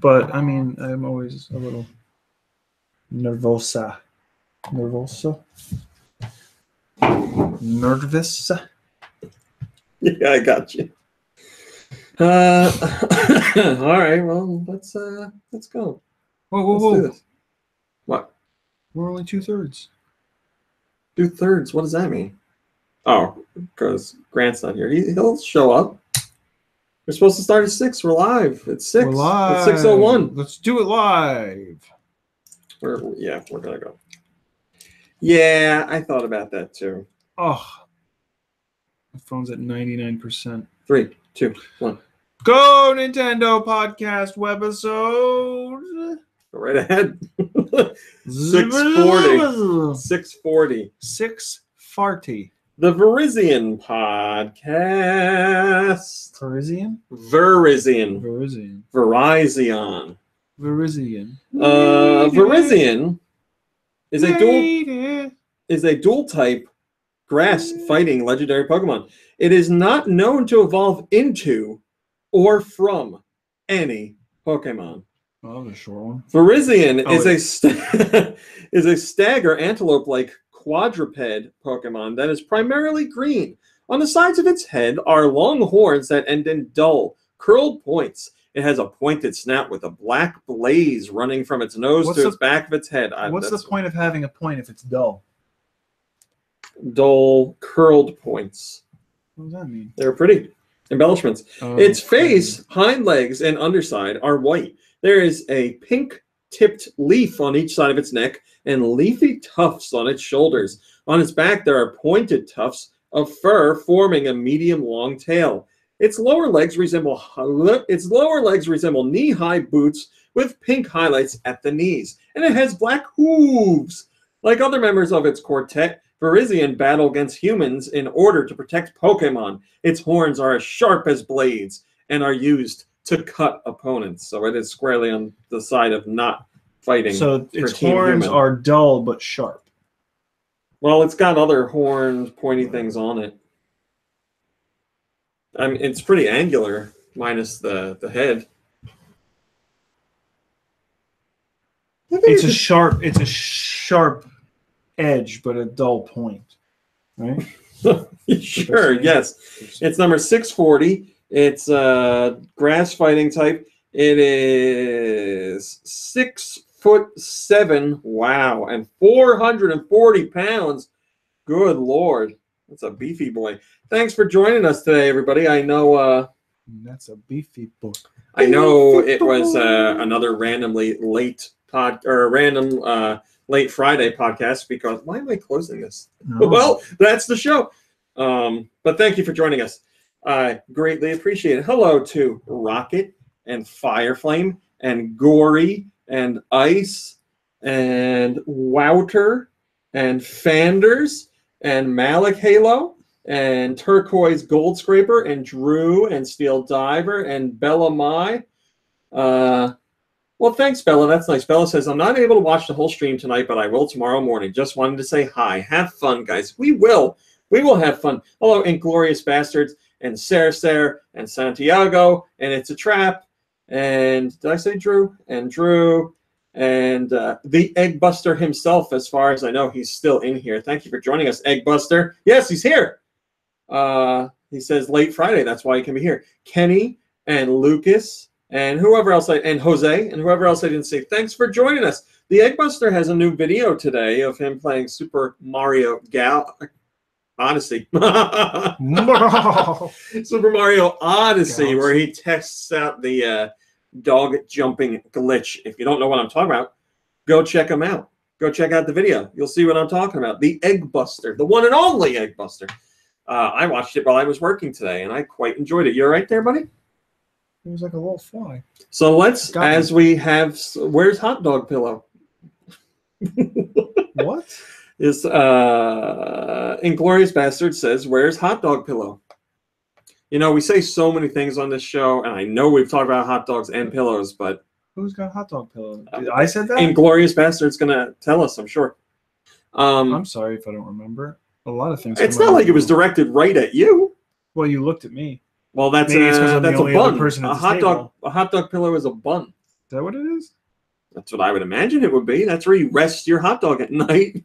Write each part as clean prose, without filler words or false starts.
But I mean, I'm always a little nervosa. Nervous. Yeah, I got you. All right. Well, let's go. Whoa. Do this. What? We're only 2/3. 2/3. What does that mean? Oh, because Grant's not here. He'll show up. We're supposed to start at 6. We're live. It's 6. We're live. It's 6:01. Let's do it live. We're gonna go. Yeah, I thought about that too. Oh, my phone's at 99%. 3, 2, 1. GoNintendo Podcast Webisode. Go right ahead. 640. 640. 640. The Virizion Podcast. Virizion? Virizion. Virizion. Virizion. Virizion. Virizion is a dual type grass fighting legendary Pokemon. It is not known to evolve into or from any Pokemon. Oh, that was a short one. Virizion is a stagger antelope-like quadruped Pokemon that is primarily green. On the sides of its head are long horns that end in dull, curled points. It has a pointed snout with a black blaze running from its nose to its back of its head. What's the point of having a point if it's dull? Dull, curled points. What does that mean? They're pretty embellishments. Its face, hind legs, and underside are white. There is a pink-tipped leaf on each side of its neck and leafy tufts on its shoulders. On its back, there are pointed tufts of fur forming a medium-long tail. Its lower legs resemble knee-high boots with pink highlights at the knees, and it has black hooves. Like other members of its quartet, Virizion battle against humans in order to protect Pokemon. Its horns are as sharp as blades and are used to cut opponents. So it is squarely on the side of not fighting. So its horns are dull but sharp. Well, it's got other horned, pointy things on it. I mean, it's pretty angular, minus the head. It's a sharp edge, but a dull point, right? Sure, yes. It's number 640. It's grass fighting type. It is 6'7". Wow, and 440 pounds. Good Lord. That's a beefy boy. Thanks for joining us today, everybody. I know that's a beefy boy. I know it was another randomly late late Friday podcast because why am I closing this? Oh. Well, that's the show. But thank you for joining us. I greatly appreciate it. Hello to Rocket and Fireflame and Gory and Ice and Wouter and Fanders and Malik Halo and Turquoise Gold Scraper and Drew and Steel Diver and Bella Mai. Well, thanks, Bella. That's nice. Bella says, I'm not able to watch the whole stream tonight, but I will tomorrow morning. Just wanted to say hi. Have fun, guys. We will. We will have fun. Hello, Inglorious Bastards and Sarah and Santiago and It's a Trap. And did I say Drew? And Drew and the Egg Buster himself, as far as I know, he's still in here. Thank you for joining us, Egg Buster. Yes, he's here. He says late Friday. That's why he can be here. Kenny and Lucas and whoever else and Jose and whoever else I didn't see. Thanks for joining us. The Egg Buster has a new video today of him playing Super Mario Odyssey. Super Mario Odyssey, where he tests out the dog jumping glitch. If you don't know what I'm talking about, go check him out. Go check out the video. You'll see what I'm talking about. The Egg Buster, the one and only Egg Buster. I watched it while I was working today, and I quite enjoyed it. You all right there, buddy? It was like a little fly. So let's, as we have, where's Hot Dog Pillow? What? Is Inglorious Bastard says, where's Hot Dog Pillow? You know, we say so many things on this show, and I know we've talked about hot dogs and pillows, but who's got Hot Dog Pillow? I said that? Inglorious Bastard's going to tell us, I'm sure. I'm sorry if I don't remember. A lot of things. It's not like it was directed right at you. Well, you looked at me. Well, that's a bun. A hot dog pillow is a bun. that what it is? That's what I would imagine it would be. That's where you rest your hot dog at night.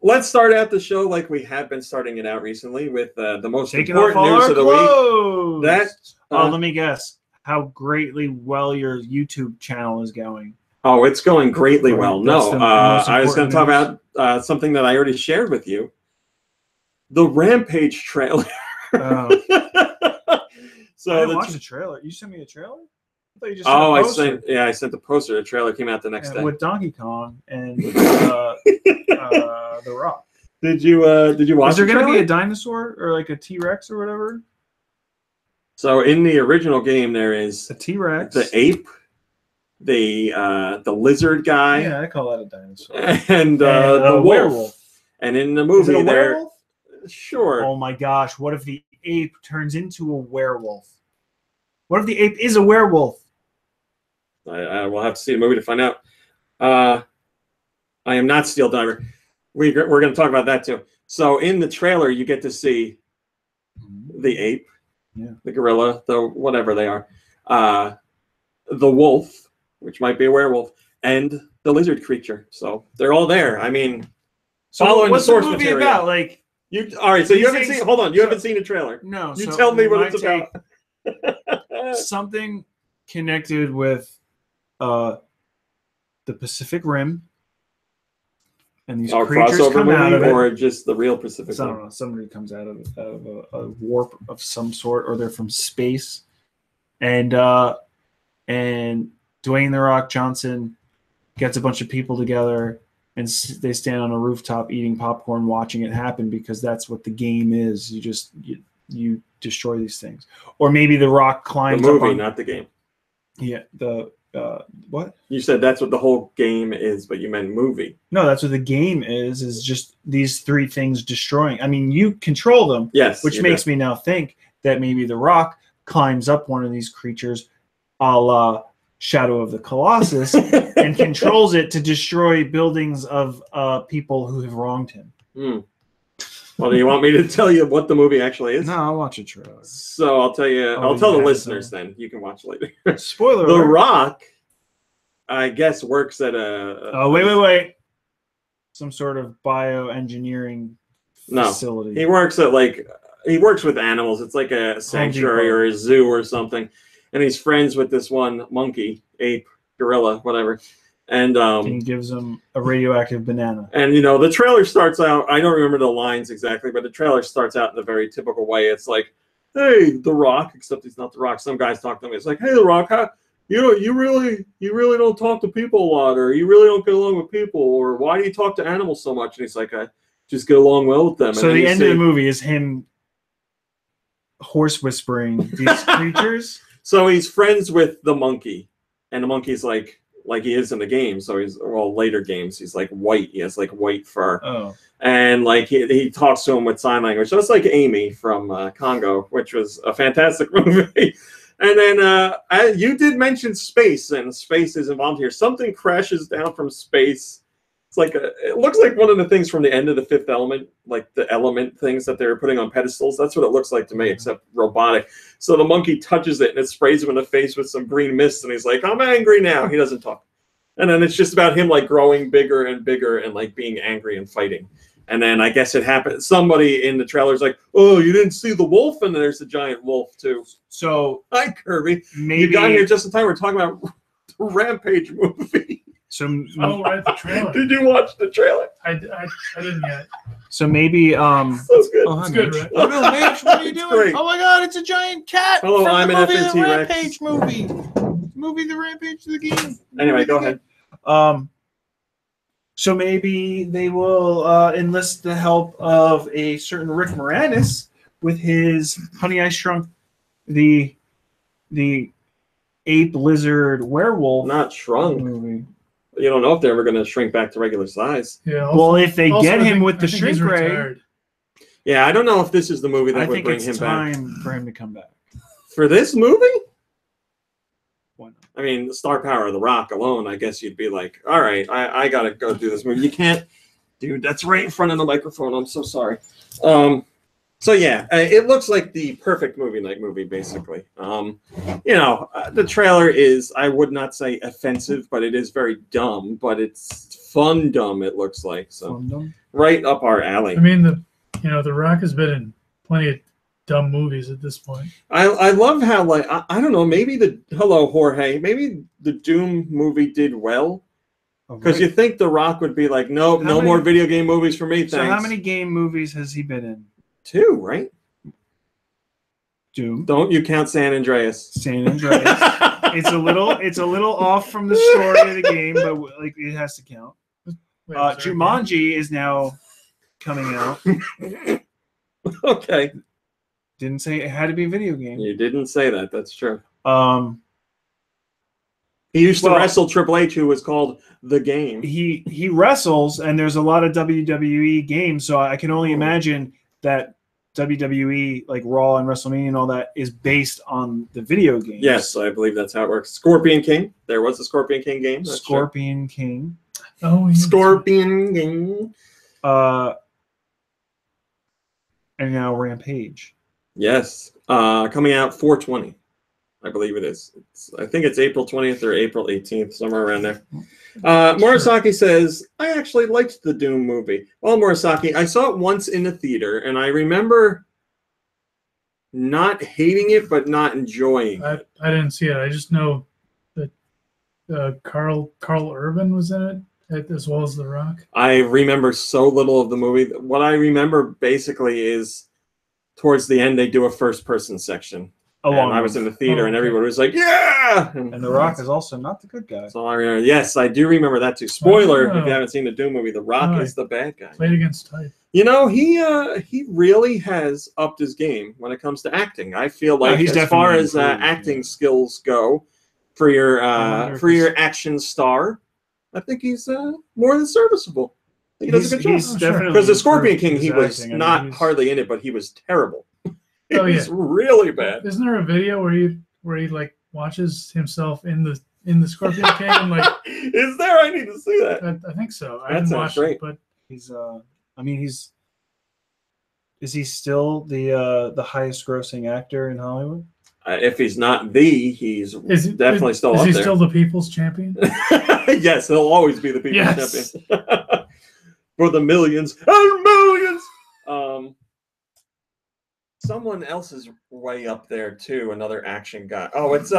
Let's start out the show like we have been starting it out recently with the most important news of the week. Let me guess how greatly well your YouTube channel is going. Oh, it's going greatly well. No, I was going to talk about something that I already shared with you. The Rampage trailer. So I watched the trailer. You sent me a trailer? I thought you just I sent the poster. The trailer came out the next day with Donkey Kong and The Rock. Did you watch? Is there going to be a dinosaur or like a T-Rex or whatever? So in the original game, there is a T-Rex, the ape, the lizard guy. Yeah, I call that a dinosaur. And the werewolf. And in the movie, is it a werewolf? Sure. Oh my gosh! What if the ape turns into a werewolf? What if the ape is a werewolf? I will have to see the movie to find out. I am not Steel Diver. We're going to talk about that too. So in the trailer, you get to see the ape, the gorilla, the whatever they are, the wolf, which might be a werewolf, and the lizard creature. So they're all there. I mean, following the source material. What's the movie about? Like, all right. So you haven't seen. Hold on. You haven't seen the trailer. No. You tell me what it's about. Something connected with the Pacific Rim, and these creatures come out of it, or just the real Pacific Rim. I don't know. Somebody comes out of a warp of some sort, or they're from space, and Dwayne The Rock Johnson gets a bunch of people together, and they stand on a rooftop eating popcorn, watching it happen, because that's what the game is. You destroy these things, or maybe The Rock climbs the movie, up on, not the game. Yeah, what? You said that's what the whole game is, but you meant movie. No, that's what the game is just these three things destroying. I mean, you control them. Yes. Which makes me now think that maybe The Rock climbs up one of these creatures, a la Shadow of the Colossus, and controls it to destroy buildings of people who have wronged him. Well, do you want me to tell you what the movie actually is? No, I'll watch a trailer. So I'll tell you. I'll tell the listeners then. You can watch later. Spoiler The alert. Rock, I guess, works at a... Oh, wait. Some sort of bioengineering facility. He works at, he works with animals. It's like a sanctuary or a zoo or something. And he's friends with this one monkey, ape, gorilla, whatever. And he gives him a radioactive banana. And, the trailer starts out, I don't remember the lines exactly, but the trailer starts out in the very typical way. It's like, hey, The Rock, except he's not The Rock. Some guys talk to him. It's like, hey, The Rock, you really don't talk to people a lot, or you really don't get along with people, or why do you talk to animals so much? And he's like, I just get along well with them. So the end of the movie is him horse whispering these creatures. So he's friends with the monkey, and the monkey's like he is in the game. So later games, he's like white. He has like white fur. Oh. And he talks to him with sign language. So it's like Amy from Congo, which was a fantastic movie. And then you did mention space, and space is involved here. Something crashes down from space. It's like it looks like one of the things from the end of The Fifth Element, like the element things that they were putting on pedestals. That's what it looks like to me, except robotic. So the monkey touches it, and it sprays him in the face with some green mist, and he's like, I'm angry now. He doesn't talk. And then it's just about him growing bigger and bigger and being angry and fighting. And then I guess it happened. Somebody in the trailer is like, oh, you didn't see the wolf? And then there's a giant wolf, too. So, hi, Kirby. Maybe you got here just in time. We're talking about the Rampage movie. So, right, the trailer. Did you watch the trailer? I didn't yet. So maybe That's good. It's good, right? Oh no, Mitch, what are you doing? Great. Oh my God, it's a giant cat. Hello, from I'm the an movie, FNT the Rex. Rampage movie. The Rampage of the game. Anyway, go ahead. So maybe they will enlist the help of a certain Rick Moranis with his Honey, I Shrunk the ape lizard werewolf. Not shrunk. Movie. You don't know if they're ever going to shrink back to regular size. Yeah. Also, well, if they get him with the shrink ray. Yeah, I don't know if this is the movie that would bring him back. I think it's time for him to come back. For this movie? Why not? I mean, the star power of The Rock alone, I guess you'd be like, all right, I got to go do this movie. You can't, dude, that's right in front of the microphone. I'm so sorry. So yeah, it looks like the perfect movie night movie, basically. The trailer is, I would not say offensive, but it is very dumb, but it's fun dumb, it looks like. So right up our alley. I mean, The Rock has been in plenty of dumb movies at this point. I love how, like, I don't know, maybe hello Jorge, maybe the Doom movie did well. Because you think The Rock would be like, nope, no more video game movies for me, thanks. So how many game movies has he been in? 2, right? Doom. Don't you count San Andreas? San Andreas. It's a little off from the story of the game, but like it has to count. Jumanji is now coming out. Okay. Didn't say it had to be a video game. You didn't say that. That's true. He used to wrestle Triple H, who was called The Game. He wrestles, and there's a lot of WWE games, so I can only imagine that WWE, like Raw and WrestleMania and all that, is based on the video games. Yes, I believe that's how it works. Scorpion King. There was a Scorpion King game. Scorpion King. Oh, yeah. Scorpion King. And now Rampage. Yes. Coming out 4/20. I believe it is. I think it's April 20th or April 18th, somewhere around there. Murasaki says, I actually liked the Doom movie. Well, Murasaki, I saw it once in the theater, and I remember not hating it, but not enjoying it. I didn't see it. I just know that Carl Urban was in it, as well as The Rock. I remember so little of the movie. What I remember basically is towards the end, they do a first-person section. And I was in the theater, and everybody was like, yeah! And The Rock is also not the good guy. So I remember, yes, I do remember that too. Spoiler, if you haven't seen the Doom movie, The Rock is the bad guy. Played against type. You know, he really has upped his game when it comes to acting. I feel like as far as acting skills go, for your action star, I think he's more than serviceable. He does a good job. Because the Scorpion King, he was not hardly in it, but he was terrible. He's really bad. Isn't there a video where he like watches himself in the Scorpion King? And, like, is there? I need to see that. I think so. I That didn't watch great. it, but He's is he still the highest grossing actor in Hollywood? If he's not he's definitely still up there. Is he still the people's champion? Yes, he'll always be the people's champion. For the millions and millions. Someone else is way up there too. Another action guy. Oh, it's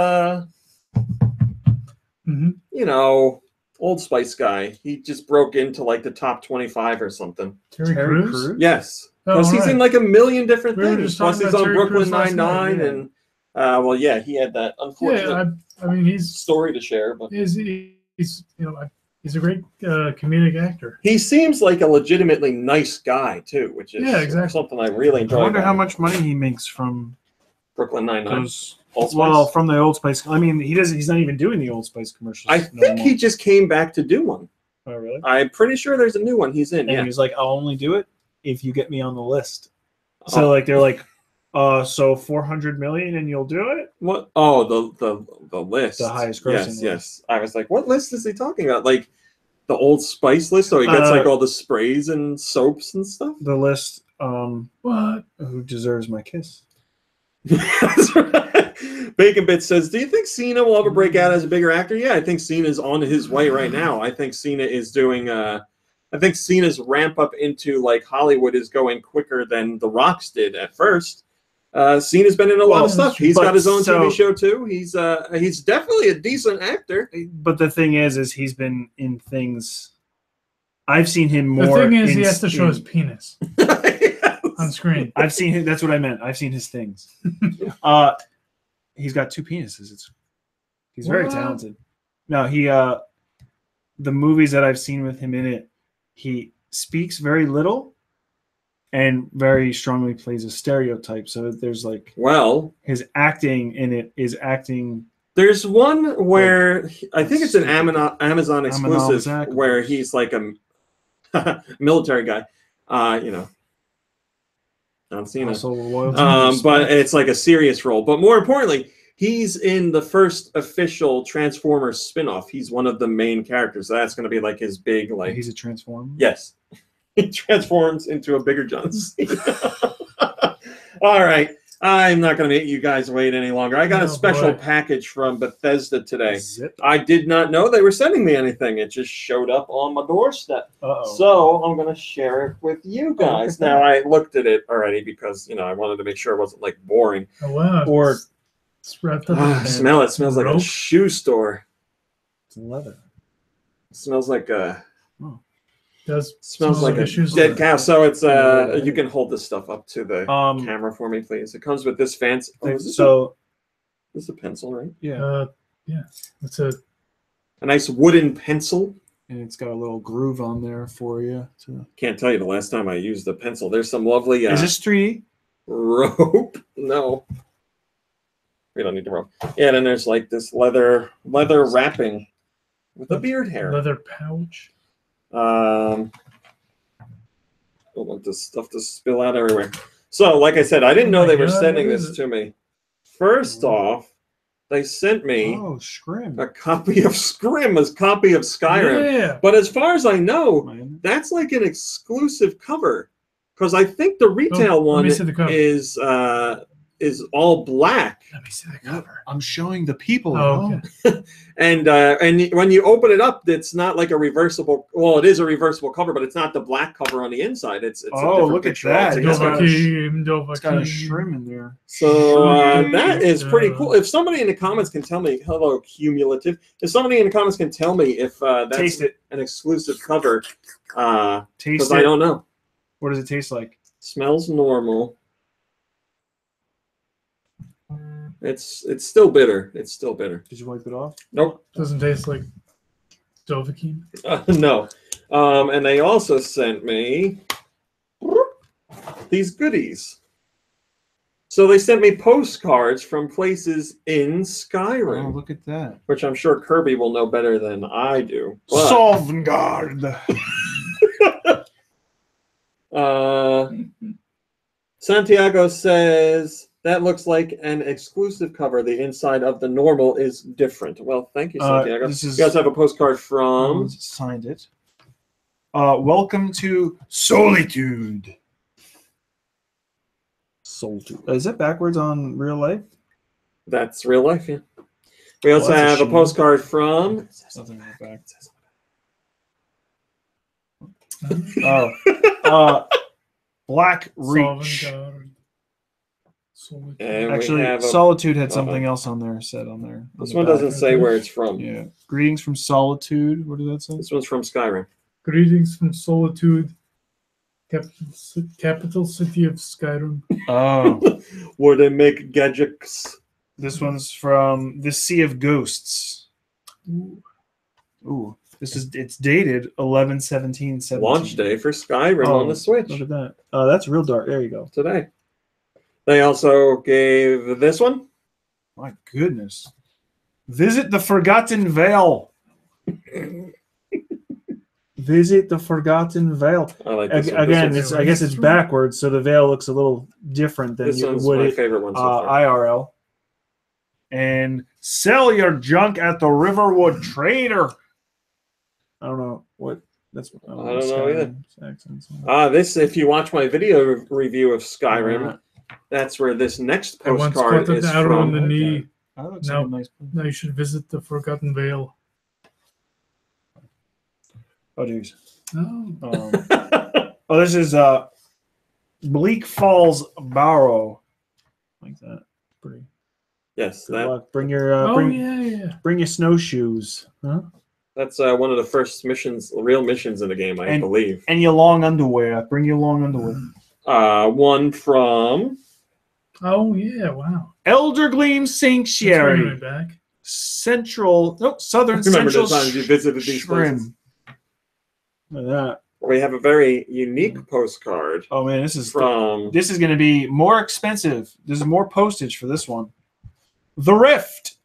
Old Spice guy. He just broke into like the top 25 or something. Terry Crews? Yes, because he's in like a million different things. Plus, he's on Brooklyn Nine-Nine, and he had that unfortunate. I mean, he's story to share, but he's a great comedic actor. He seems like a legitimately nice guy too, which is something I really enjoy. I wonder how much money he makes from Brooklyn Nine-Nine. From the Old Spice. I mean, he's not even doing the Old Spice commercials. I think he just came back to do one. Oh, really? I'm pretty sure there's a new one he's in. And he's like, I'll only do it if you get me on the list. So like they're like, so 400 million and you'll do it? What? Oh, the list. The highest grossing list. Yes. I was like, what list is he talking about? Like the Old Spice list? So he gets like all the sprays and soaps and stuff? The list, what? Who deserves my kiss? That's right. Bacon Bit says, do you think Cena will ever break out as a bigger actor? Yeah, I think Cena's on his way right now. I think Cena is doing I think Cena's ramp up into like Hollywood is going quicker than The Rock's did at first. Cena's been in a lot of stuff. He's got his own TV show too. He's definitely a decent actor. But the thing is he's been in things. I've seen him more. The thing is, he has to show his penis on screen. I've seen him. That's what I meant. I've seen his things. He's got 2 penises. He's very talented. No, the movies that I've seen with him in it, he speaks very little and very strongly plays a stereotype. So there's like, his acting in it is acting. There's one where I think it's an Amazon exclusive where he's like a military guy, John Cena. But it's like a serious role. But more importantly, he's in the first official Transformers spinoff. He's one of the main characters. So that's going to be like his big like. He's a Transformer. Yes, he transforms into a bigger John Cena. All right. I'm not going to make you guys wait any longer. I got a Oh, special boy. package from Bethesda today. Zip. I did not know they were sending me anything. It just showed up on my doorstep. Uh-oh. So I'm going to share it with you Oh, look guys. at Now, that. I looked at it already because, I wanted to make sure it wasn't, like, boring. Oh, wow. Or It's wrapped up in Smell it. It smells like a rope. shoe store. it's leather. It smells like a... Does Smells like a shoes dead leather. cow. So it's Yeah. you can hold this stuff up to the camera for me, please. It comes with this fancy. Oh, is this this is a pencil, right? Yeah, Yeah. It's a A nice wooden pencil. and it's got a little groove on there for you. Can't tell you the last time I used a pencil. There's some lovely Is this 3D? rope. No, we don't need the rope. Yeah, then there's like this leather wrapping with a beard hair. leather pouch. Don't want this stuff to spill out everywhere. So, like I said, I didn't know Oh my they were God, sending what is this it? to me. First off, they sent me Oh, Scrim. a copy of Scrim, a copy of Skyrim. Yeah. But as far as I know, Man. that's like an exclusive cover. Because I think the retail let one me see the cover. is all black. Let me see the cover. I'm showing the people. Oh, at okay. And when you open it up, it's not like a reversible. Well, it is a reversible cover, but it's not the black cover on the inside. It's a Oh, different look at picture that. It's altogether. got a Dovahkiin, It's got a Dovahkiin. shrimp in there. So Shrimp. that is pretty cool. If somebody in the comments can tell me, hello, cumulative. If somebody in the comments can tell me if that's Taste it. an exclusive cover, Taste because it. I don't know. What does it taste like? Smells normal. It's still bitter. It's still bitter. Did you wipe it off? Nope. Doesn't taste like Dovahkiin. No. And they also sent me these goodies. So they sent me postcards from places in Oh, Skyrim, look at that. which I'm sure Kirby will know better than I do. But, Sovngarde. Santiago says that looks like an exclusive cover. The inside of the normal is different. Well, thank you, Santiago. This is- You guys have a postcard from. Signed it. Welcome to Solitude. Solitude. Is it backwards on real life? That's real life, yeah. We also Well, that's a have a shame. postcard from. Something on the back. Oh, Black Reach. Sovngarde. Solitude. And we Actually, have a- Solitude had something else on there said on there. on This the one back. doesn't say where it's from. Yeah. Greetings from Solitude. What does that say? This one's from Skyrim. Greetings from Solitude, capital city of Skyrim. Oh, Where they make gadgets. this one's from the Sea of Ghosts. Ooh, it's dated 11/17/17. Launch day for Skyrim on the Switch Look at that. Oh, that's real dark. There you go. today. They also gave this one. My goodness. Visit the Forgotten Vale. Visit the Forgotten Vale. I like this one. Again, This I guess it's backwards, so the veil looks a little different than This you one's would my it favorite one so far. IRL. And sell your junk at the Riverwood Trader. I don't know what that's. I don't know either. Accents. This, if you watch my video review of Skyrim, that's where this next I once postcard caught is an arrow on the from. knee. That looks No. like a nice place. Now you should visit the Forgotten Vale. Oh, geez. Oh. Oh, this is Bleak Falls Barrow. Like that. Pretty. Yes, Good luck. Bring your yeah. bring your snowshoes, huh? that's one of the first missions, real missions in the game, I believe. And your long underwear. Bring your long underwear. One from Oh yeah, wow. Elder Gleam That's bringing me Sanctuary. back. Southern Remember Central the times you visited these places. Shrimp. Look at that. We have a very unique postcard Oh man, this is from. going to be more expensive. There's more postage for this one. The Rift.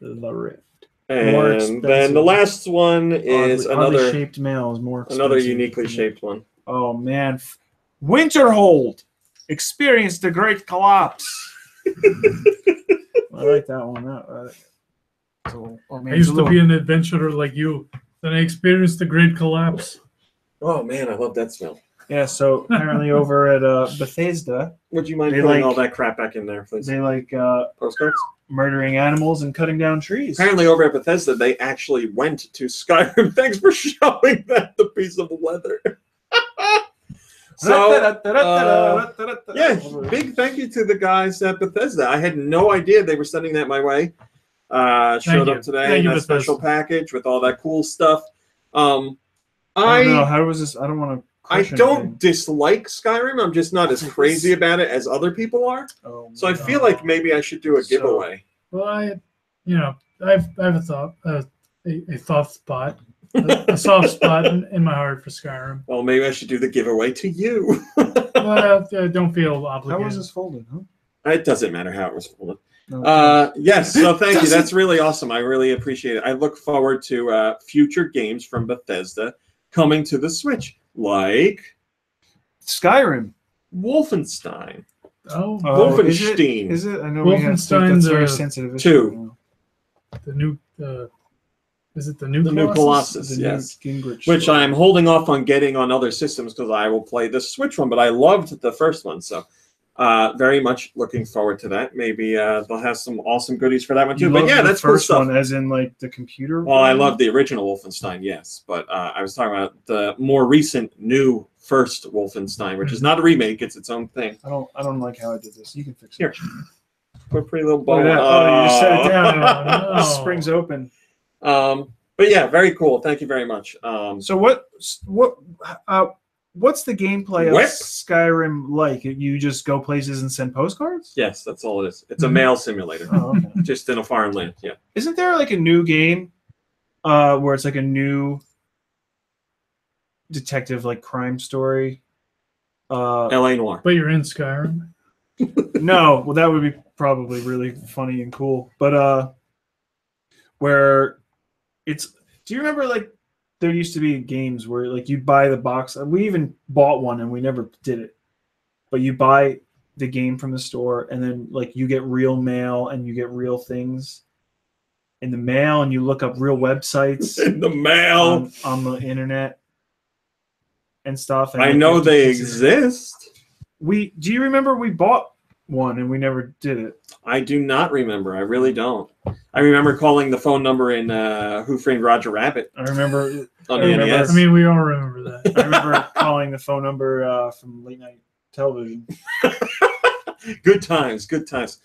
The Rift. More And then expensive. the last one is Oddly another shaped mail is more expensive. another uniquely shaped one. Oh man, Winterhold. Experience the Great Collapse. I like that one. So, oh, man, I it's used a to little- be an adventurer like you. Then I experienced the Great Collapse. Oh man, I love that smell. Yeah, so apparently over at Bethesda, Would you mind They putting like- all that crap back in there, please? they like Postcards? murdering animals and cutting down trees. Apparently over at Bethesda, they actually went to Skyrim. Thanks for showing that, the piece of leather. So, yeah, big thank you to the guys at Bethesda. I had no idea they were sending that my way. Showed up today Thank in you, that special Bethesda. package with all that cool stuff. I don't know. How was this? I don't want to. I don't dislike Skyrim. I'm just not as crazy about it as other people are. Oh, So I feel like maybe I should do a giveaway. Well, I have a thought, a thought spot, a soft spot in my heart for Skyrim. Well, maybe I should do the giveaway to you. Well, I don't feel obligated. How was this folded? Huh? It doesn't matter how it was folded. No, Yes, so thank you. That's really awesome. I really appreciate it. I look forward to future games from Bethesda coming to the Switch, like Skyrim. Wolfenstein. Oh, Wolfenstein. Is it? I know Wolfenstein, that's very the sensitive. 2. the new. Is it the new? The new Colossus? Colossus, yes. Gingrich Which story. I'm holding off on getting on other systems because I will play the Switch one, but I loved the first one, so very much looking forward to that. Maybe they'll have some awesome goodies for that one too. You But love yeah, the that's cool first stuff. one, as in like the computer. Well, I one? love the original Wolfenstein, yes, but I was talking about the more recent, new first Wolfenstein, which is not a remake; it's its own thing. I don't like how I did this. You can fix it. Here, put a pretty little bow. Look at that. Oh, you just set it down. Oh, no. Springs open. But yeah, very cool. Thank you very much. So what's the gameplay of What? Skyrim like? You just go places and send postcards? Yes, that's all it is. It's a mail simulator, Oh, okay. just in a foreign land. Yeah. Isn't there like a new game where it's like a new detective like crime story? L.A. Noire. But you're in Skyrim. No, well that would be probably really funny and cool. But where it's do you remember like there used to be games where like you buy the box. We even bought one and we never did it. But you buy the game from the store and then like you get real mail and you get real things in the mail and you look up real websites In the mail. on the internet and stuff. And I like, know you they can- exist. Do you remember we bought one and we never did it? I do not remember. I really don't. I remember calling the phone number in Who Framed Roger Rabbit I remember on I the remember- NES. I mean, we all remember that. I remember calling the phone number from late night television. Good times, good times.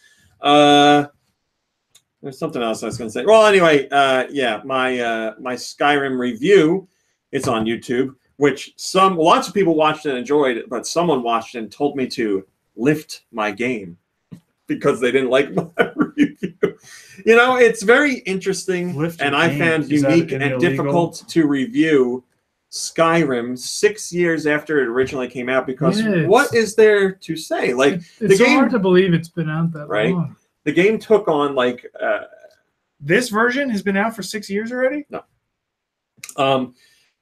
There's something else I was going to say. Well, anyway, yeah, my Skyrim review is on YouTube, which lots of people watched and enjoyed, but someone watched and told me to lift my game because they didn't like my review. You know, it's very interesting, Lift and your I game. found Is that unique an and illegal? difficult to review Skyrim 6 years after it originally came out because Yeah, what is there to say? Like It's so game- hard to believe it's been out that Right? long. the game took on like This version has been out for 6 years already?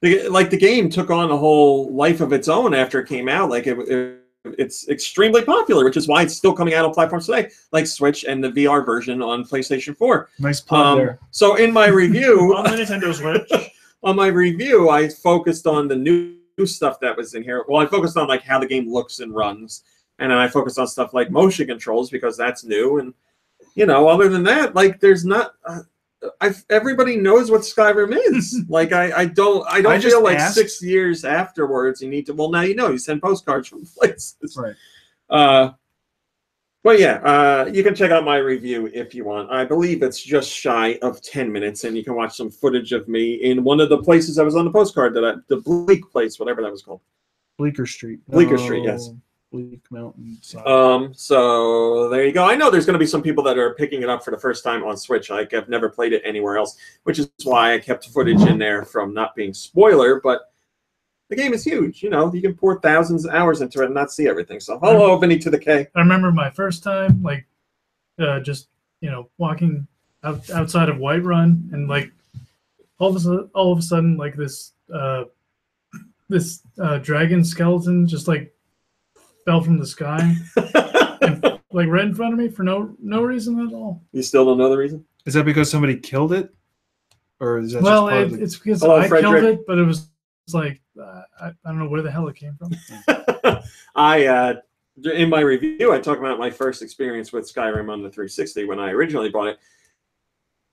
the game took on a whole life of its own after it came out. Like it's extremely popular, which is why it's still coming out on platforms today, like Switch and the VR version on PlayStation 4. Nice plug there. So in my review, On the Nintendo Switch. I focused on the new stuff that was in here. Well, I focused on like how the game looks and runs, and then I focused on stuff like motion controls because that's new. And you know, other than that, like there's not. Everybody knows what Skyrim is. Like I don't I just feel like asked- 6 years afterwards you need to. Well, now you know. You send postcards from places. Right. But yeah, you can check out my review if you want. I believe it's just shy of 10 minutes, and you can watch some footage of me in one of the places that was on the postcard the Bleak place, whatever that was called. Bleecker Street. Bleecker Street, yes. Bleak Mountain. Side. So there you go. I know there's going to be some people that are picking it up for the first time on Switch. Like I've never played it anywhere else, which is why I kept footage in there from not being spoiler. But the game is huge. You know, you can pour thousands of hours into it and not see everything. So hello, Vinny to the K. I remember my first time, like, just walking outside of Whiterun, and like all of a sudden, like this dragon skeleton just like fell from the sky, and, like right in front of me for no reason at all. You still don't know the reason? Is that because somebody killed it? Or is that Well, just part of it's because Hello, I Frederick. killed it, but it was like, I don't know where the hell it came from. In my review, I talk about my first experience with Skyrim on the 360 when I originally bought it.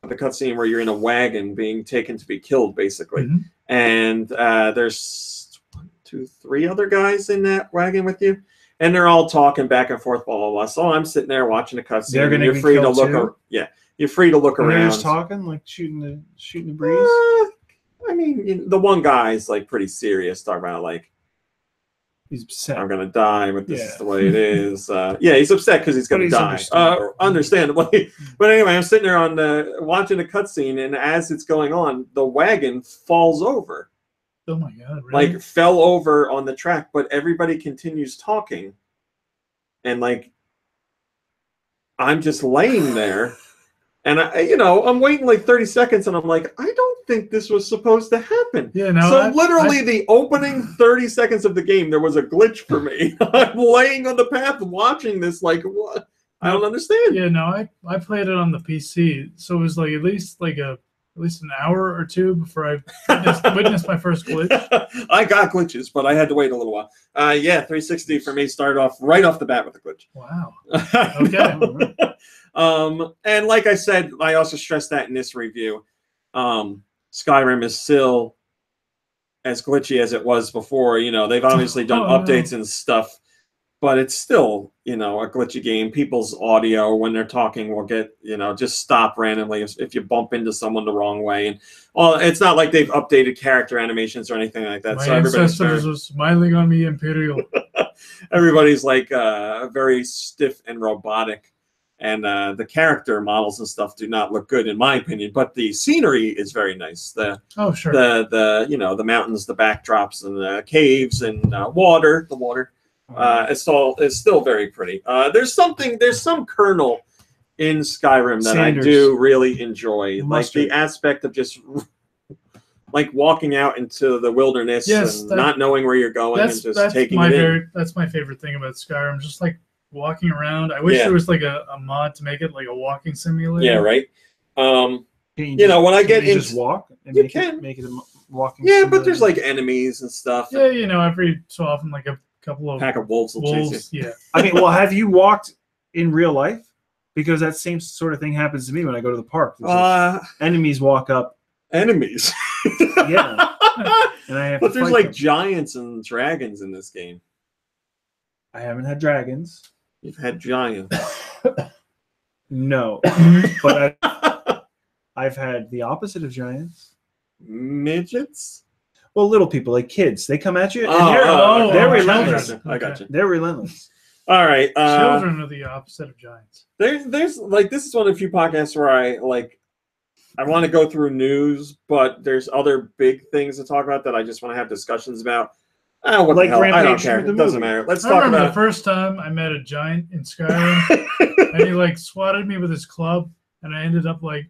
The cutscene where you're in a wagon being taken to be killed, basically. Mhm. And there's 1, 2, 3 other guys in that wagon with you. And they're all talking back and forth, blah, blah, blah. So I'm sitting there watching the cutscene. They're going to be free to killed look. too? You're free to look And they're around. just talking, like shooting the breeze. I mean, the one guy's like pretty serious, talking about like, He's upset. I'm gonna die, but this Yeah. is the way it is. He's upset because he's gonna But he's die. understandable. Understandably. But anyway, I'm sitting there on watching the cutscene, and as it's going on, the wagon falls over. Oh my god! Really? Like fell over on the track, but everybody continues talking, and like I'm just laying there, and I'm waiting like 30 seconds, and I'm like, I don't think this was supposed to happen. Yeah, no. So literally, the opening 30 seconds of the game, there was a glitch for me. I'm laying on the path watching this, like, what? I don't understand. Yeah, no. I played it on the PC, so it was like at least an hour or two before I witnessed my first glitch. I got glitches, but I had to wait a little while. 360 for me started off right off the bat with a glitch. Wow. Okay. And like I said, I also stressed that in this review. Skyrim is still as glitchy as it was before. They've obviously done updates and stuff, but it's still, a glitchy game. People's audio when they're talking will get, just stop randomly if you bump into someone the wrong way. And it's not like they've updated character animations or anything like that. My So ancestors were smiling on me, Imperial. everybody's like very stiff and robotic. And the character models and stuff do not look good, in my opinion. But the scenery is very nice. The mountains, the backdrops, and the caves and the water. It's still very pretty. There's some kernel in Skyrim that I do really enjoy, like the aspect of just like walking out into the wilderness and not knowing where you're going and just taking it in. That's my favorite thing about Skyrim. Just like walking around. I wish there was like a mod to make it like a walking simulator. Yeah, right. When I get into just walk and make it a walking. Yeah, but there's like enemies and stuff. Yeah, every so often like a couple of pack of wolves will chase you. Yeah. I mean, well, have you walked in real life? Because that same sort of thing happens to me when I go to the park. Enemies walk up. Enemies. Yeah. And I have but to there's fight like them. giants and dragons in this game. I haven't had dragons. You've had giants. No, but I've had the opposite of giants. Midgets? Well, little people, like kids. They come at you, and Oh, they're okay. relentless. I got you. They're relentless. All right. Children are the opposite of giants. There's like, this is one of the few podcasts where I want to go through news, but there's other big things to talk about that I just want to have discussions about. What Like the hell? I don't Rampage, care. the It doesn't movie. matter. Let's I talk remember about the first time I met a giant in Skyrim, and he like swatted me with his club, and I ended up like,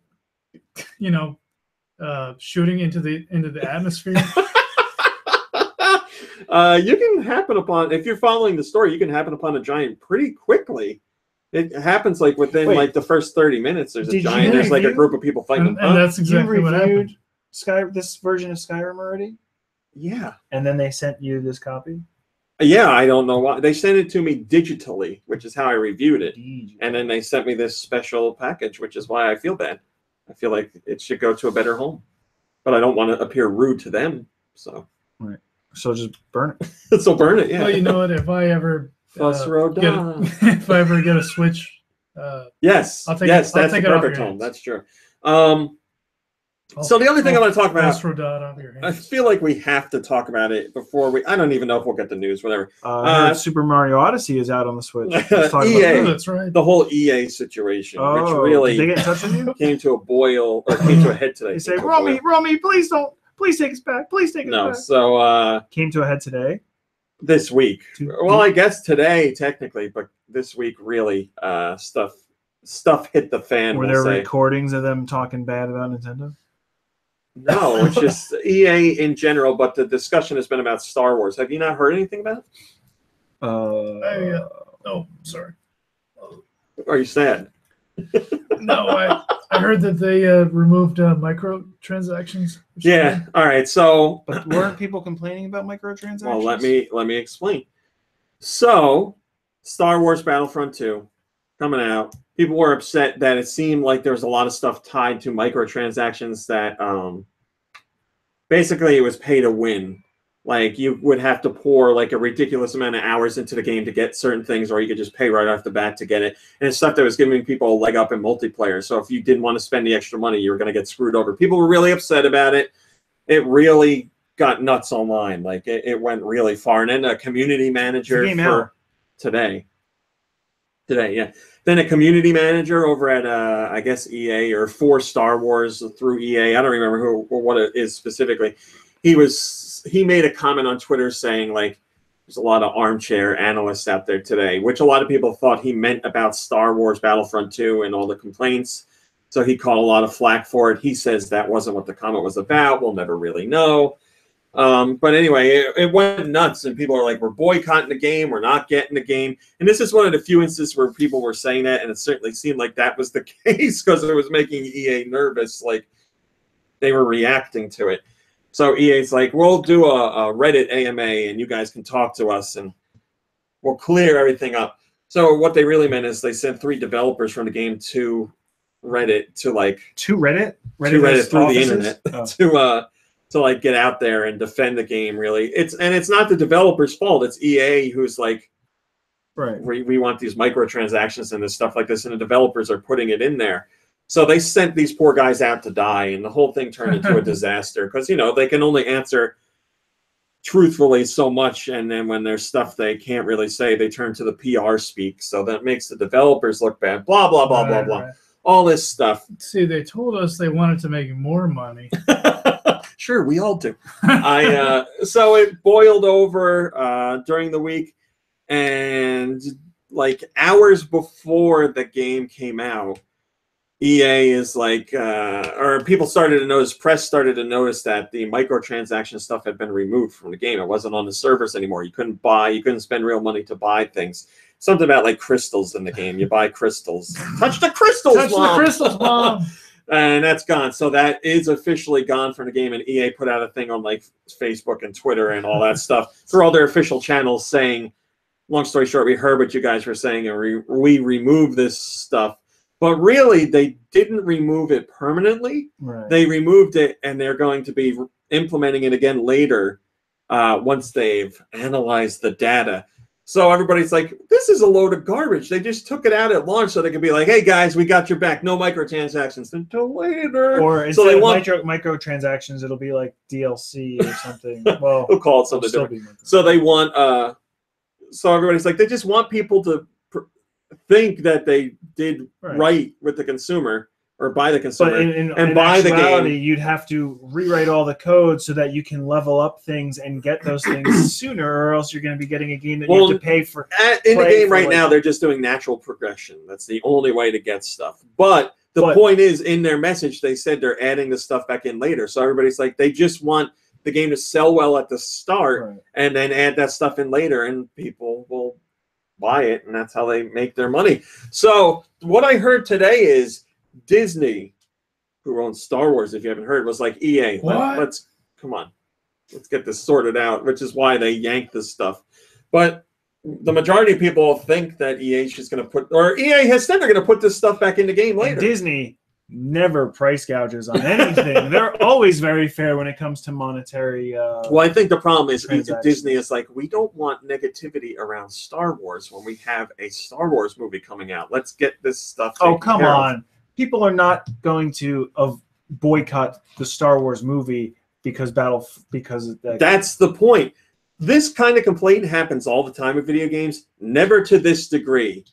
shooting into the atmosphere. You can happen upon, if you're following the story, you can happen upon a giant pretty quickly. It happens like within like the first 30 minutes. There's a giant. There's like a group of people fighting. And that's exactly what happened. This version of Skyrim already? Yeah. And then they sent you this copy? Yeah, I don't know why. They sent it to me digitally, which is how I reviewed it. And then they sent me this special package, which is why I feel bad. I feel like it should go to a better home. But I don't want to appear rude to them. So right. So just burn it. So burn it, yeah. Well, you know what? If I ever if I ever get a Switch, yes, I'll take that's it the off perfect your home. hands. That's true. So the other thing I want to talk about, I feel like we have to talk about it before we. I don't even know if we'll get the news. Whatever. Super Mario Odyssey is out on the Switch. EA, that's right. The whole EA situation, which really did they get in touch with you? came to a boil or came to a head today. They say, Romy, please don't. Please take us back. Please take us back. No, so came to a head today. This week. Well, I guess today technically, but this week really, stuff hit the fan. Were there recordings of them talking bad about Nintendo? No, it's just EA in general, but the discussion has been about Star Wars. Have you not heard anything about it? Oh, sorry. Are you sad? No, I heard that they removed microtransactions. Yeah. All right. So, But weren't people complaining about microtransactions? well, let me explain. So, Star Wars Battlefront 2 coming out. People were upset that it seemed like there was a lot of stuff tied to microtransactions that basically it was pay to win. Like you would have to pour like a ridiculous amount of hours into the game to get certain things, or you could just pay right off the bat to get it. And it's stuff that was giving people a leg up in multiplayer. So if you didn't want to spend the extra money, you were going to get screwed over. People were really upset about it. It really got nuts online. Like it went really far. And then a community manager for today, yeah. Then a community manager over at I guess EA or for Star Wars through EA. I don't remember who or what it is specifically. He made a comment on Twitter saying like there's a lot of armchair analysts out there today, which a lot of people thought he meant about Star Wars Battlefront 2 and all the complaints. So he caught a lot of flack for it. He says that wasn't what the comment was about. We'll never really know. But anyway, it went nuts, and people are like, we're boycotting the game. We're not getting the game. And this is one of the few instances where people were saying that, and it certainly seemed like that was the case because it was making EA nervous. Like they were reacting to it. So EA's like, we'll do a Reddit AMA, and you guys can talk to us, and we'll clear everything up. So what they really meant is they sent 3 developers from the game to Reddit to like to Reddit through the internet Oh. to like get out there and defend the game. Really, it's not the developer's fault. It's EA who's like, right, we want these microtransactions and this stuff like this, and the developers are putting it in there. So they sent these poor guys out to die, and the whole thing turned into a disaster because, you know, they can only answer truthfully so much, and then when there's stuff they can't really say, they turn to the PR speak. So that makes the developers look bad, blah, blah, blah, blah, blah. All this stuff. See, they told us they wanted to make more money. Sure, we all do. So it boiled over during the week, and like hours before the game came out, EA is like, or people started to notice, press started to notice that the microtransaction stuff had been removed from the game. It wasn't on the servers anymore. You couldn't spend real money to buy things. Something about like crystals in the game. You buy crystals. Touch the crystals, Touch Mom! the crystals, Mom! And that's gone. So that is officially gone from the game. And EA put out a thing on like Facebook and Twitter and all that stuff through all their official channels saying, long story short, we heard what you guys were saying and we removed this stuff. But really, they didn't remove it permanently. Right. They removed it, and they're going to be implementing it again later once they've analyzed the data. So everybody's like, this is a load of garbage. They just took it out at launch so they could be like, hey, guys, we got your back. No microtransactions until later. Or so instead they of microtransactions, it'll be like DLC or something. Well, we'll call it something different. So they want so everybody's like, they just want people to think that they did right with the consumer or by the consumer, but in buy the game. You'd have to rewrite all the code so that you can level up things and get those things sooner, or else you're going to be getting a game that you have to pay for. In the game right now, they're just doing natural progression. That's the only way to get stuff. But the point is, in their message, they said they're adding the stuff back in later. So everybody's like, they just want the game to sell well at the start and then add that stuff in later, and people will buy it, and that's how they make their money. So what I heard today is Disney, who owns Star Wars, if you haven't heard, was like, EA, let's come on, let's get this sorted out, which is why they yanked this stuff. But the majority of people think that EA is just going to put, or EA has said they're going to put this stuff back in the game later. And Disney never price gouges on anything. They're always very fair when it comes to monetary. Well, I think the problem is Disney is like, we don't want negativity around Star Wars when we have a Star Wars movie coming out. Let's get this stuff. Oh, come on. People are not going to boycott the Star Wars movie because that's the point. This kind of complaint happens all the time with video games, never to this degree.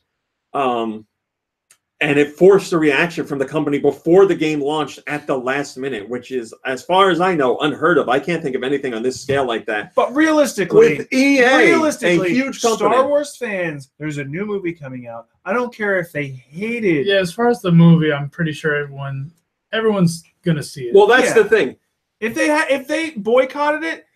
And it forced a reaction from the company before the game launched at the last minute, which is, as far as I know, unheard of. I can't think of anything on this scale like that. But realistically, with EA, a huge company, Star Wars fans, there's a new movie coming out. I don't care if they hate it. Yeah, as far as the movie, I'm pretty sure everyone's gonna see it. Well, that's the thing. If they boycotted it,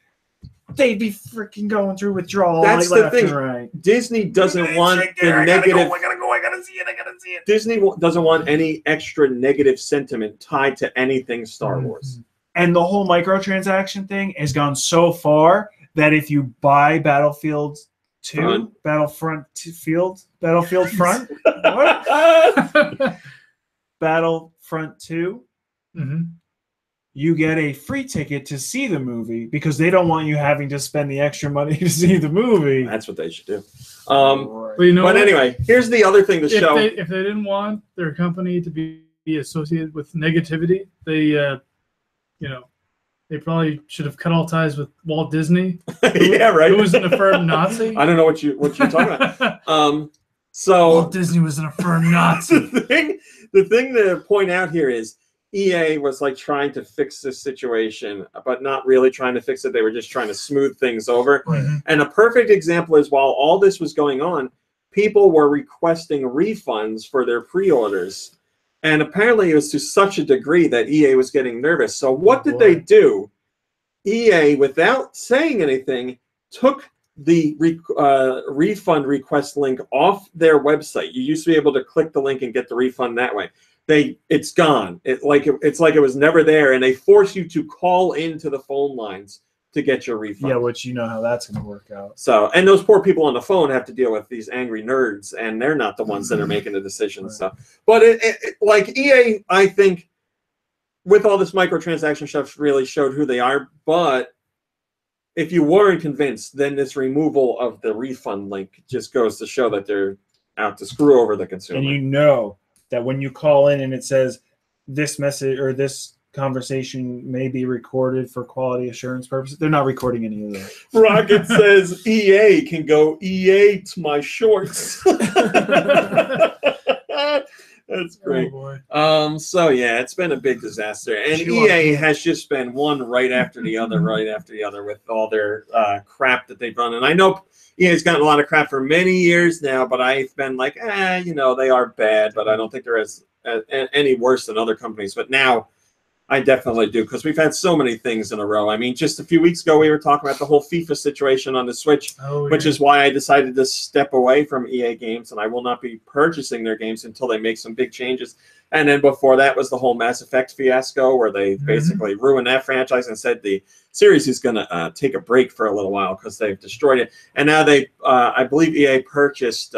they'd be freaking going through withdrawal. That's the thing. Disney doesn't want the negative. I gotta see it. I gotta see it. Disney doesn't want any extra negative sentiment tied to anything Star Wars. And the whole microtransaction thing has gone so far that if you buy Battlefield 2, Battlefront Front, what? Battlefront 2, you get a free ticket to see the movie because they don't want you having to spend the extra money to see the movie. That's what they should do. But anyway, here's the other thing to show. If they didn't want their company to be associated with negativity, they, they probably should have cut all ties with Walt Disney. Yeah, right. Who was an affirmed Nazi. I don't know what you're talking about. Walt Disney was an affirmed Nazi. The thing to point out here is EA was like trying to fix this situation, but not really trying to fix it. They were just trying to smooth things over. And a perfect example is while all this was going on, people were requesting refunds for their pre-orders. And apparently it was to such a degree that EA was getting nervous. So what did they do? EA, without saying anything, took the refund request link off their website. You used to be able to click the link and get the refund that way. It's gone. It's like it was never there, and they force you to call into the phone lines to get your refund. Yeah, which you know how that's going to work out. So, and those poor people on the phone have to deal with these angry nerds, and they're not the ones that are making the decisions. So, but like EA, I think, with all this microtransaction stuff, really showed who they are. But if you weren't convinced, then this removal of the refund link just goes to show that they're out to screw over the consumer. And you know that when you call in and it says this message or this conversation may be recorded for quality assurance purposes, they're not recording any of that. Rocket says EA can go EA to my shorts. That's great. Oh, boy. So yeah, it's been a big disaster, and EA has just been one right after the other, with all their crap that they've done. And I know EA's gotten a lot of crap for many years now, but I've been like, they are bad, but I don't think they're as any worse than other companies. But now I definitely do, because we've had so many things in a row. I mean, just a few weeks ago, we were talking about the whole FIFA situation on the Switch, which is why I decided to step away from EA games, and I will not be purchasing their games until they make some big changes. And then before that was the whole Mass Effect fiasco, where they basically ruined that franchise and said the series is going to take a break for a little while because they've destroyed it. And now they, I believe EA purchased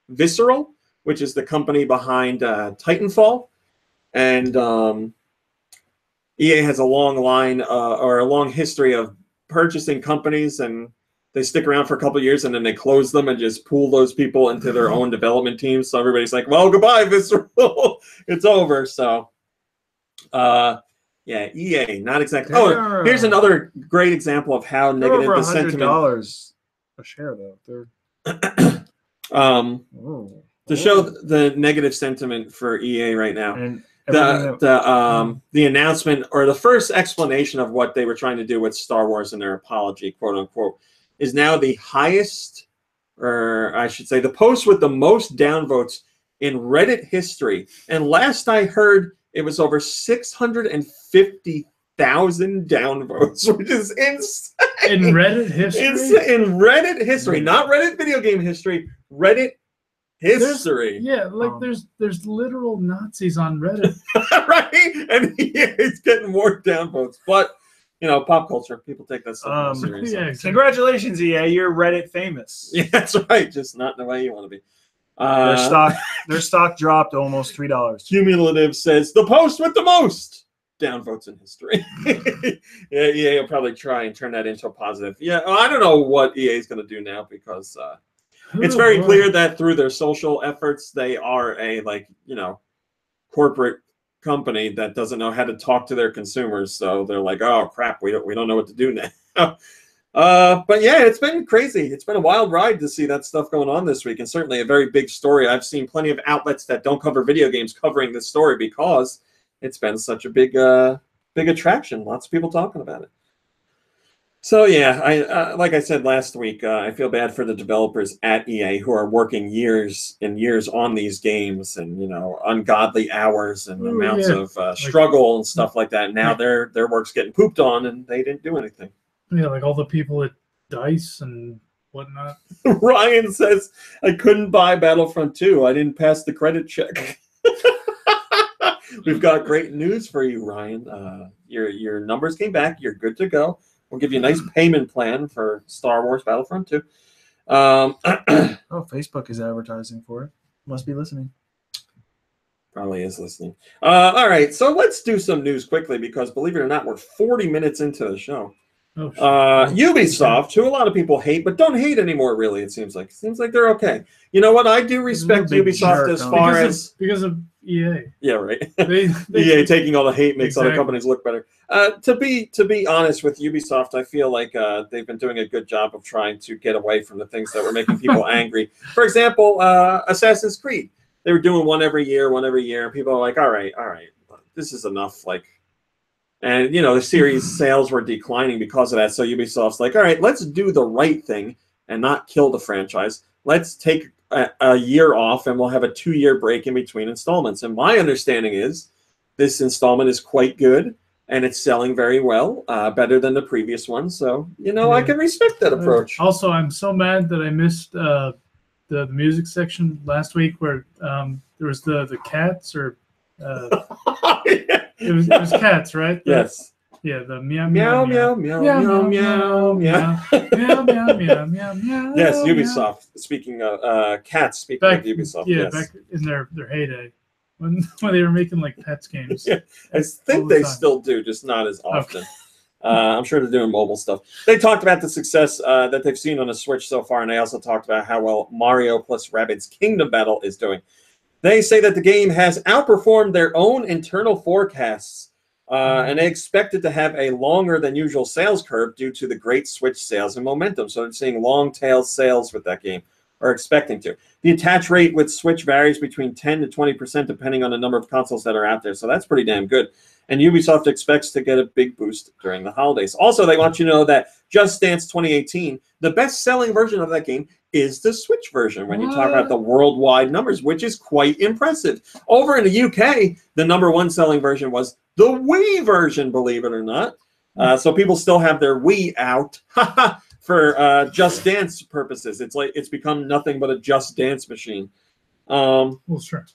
Visceral, which is the company behind Titanfall. And EA has a long line or a long history of purchasing companies, and they stick around for a couple of years and then they close them and just pool those people into their own development teams. So everybody's like, well, goodbye, Visceral. It's over. So, yeah, EA, not exactly. Oh, here's another great example of how negative the sentiment. $100 a share, though. To show the negative sentiment for EA right now. And the announcement, or the first explanation of what they were trying to do with Star Wars and their apology, quote unquote, is now the highest, or I should say, the post with the most downvotes in Reddit history. And last I heard, it was over 650,000 downvotes, which is insane. In Reddit history? In Reddit history, not Reddit video game history, Reddit history. There's literal Nazis on Reddit. Right? And he's getting more downvotes. But, pop culture, people take that stuff seriously. Yeah, exactly. Congratulations, EA. You're Reddit famous. Yeah, that's right. Just not in the way you want to be. Their stock dropped almost $3. Cumulative says, the post with the most downvotes in history. Yeah, EA will probably try and turn that into a positive. Yeah, I don't know what EA is going to do now, because it's very clear that through their social efforts, they are a corporate company that doesn't know how to talk to their consumers. So they're like, oh crap, we don't know what to do now. But yeah, it's been crazy. It's been a wild ride to see that stuff going on this week, and certainly a very big story. I've seen plenty of outlets that don't cover video games covering this story because it's been such a big attraction. Lots of people talking about it. So yeah, I like I said last week, I feel bad for the developers at EA who are working years and years on these games, and ungodly hours and amounts of struggle and stuff like that. Now their work's getting pooped on, and they didn't do anything. Yeah, like all the people at DICE and whatnot. Ryan says, I couldn't buy Battlefront 2. I didn't pass the credit check. We've got great news for you, Ryan. Your numbers came back. You're good to go. We'll give you a nice payment plan for Star Wars Battlefront 2. Oh, Facebook is advertising for it. Must be listening. Probably is listening. All right, so let's do some news quickly because, believe it or not, we're 40 minutes into the show. Oh, shit. Ubisoft, who a lot of people hate, but don't hate anymore, really, it seems like. It seems like they're okay. You know what? I do respect Ubisoft as far as... Because of EA. Yeah, right. They EA taking all the hate makes Exactly. other companies look better. To be honest with Ubisoft, I feel like they've been doing a good job of trying to get away from the things that were making people angry. For example, Assassin's Creed. They were doing one every year, and people are like, all right, this is enough. Like, and you know, the series sales were declining because of that. So Ubisoft's like, all right, let's do the right thing and not kill the franchise. Let's take a year off, and we'll have a 2-year break in between installments. And my understanding is this installment is quite good, and it's selling very well, better than the previous one. So, you know, I can respect that approach. Also, I'm so mad that I missed the music section last week where there was the cats or it was cats, right? Yes. Yeah, the meow Meow, meow meow, meow, meow, meow, meow. meow meow meow meow. Yes, Ubisoft. Speaking of cats, speaking of Ubisoft. Yeah, yes. back in their heyday when they were making like pets games. Yeah, I think they still do, just not as often. Okay. I'm sure they're doing mobile stuff. They talked about the success that they've seen on the Switch so far, and they also talked about how well Mario plus Rabbids Kingdom Battle is doing. They say that the game has outperformed their own internal forecasts, and they expect it to have a longer than usual sales curve due to the great Switch sales and momentum. So they're seeing long tail sales with that game, or expecting to. The attach rate with Switch varies between 10 to 20% depending on the number of consoles that are out there. So that's pretty damn good. And Ubisoft expects to get a big boost during the holidays. Also, they want you to know that Just Dance 2018, the best-selling version of that game is the Switch version when you talk about the worldwide numbers, which is quite impressive. Over in the UK, the #1 selling version was the Wii version, believe it or not. So people still have their Wii out for Just Dance purposes. It's like it's become nothing but a Just Dance machine. Well, sure.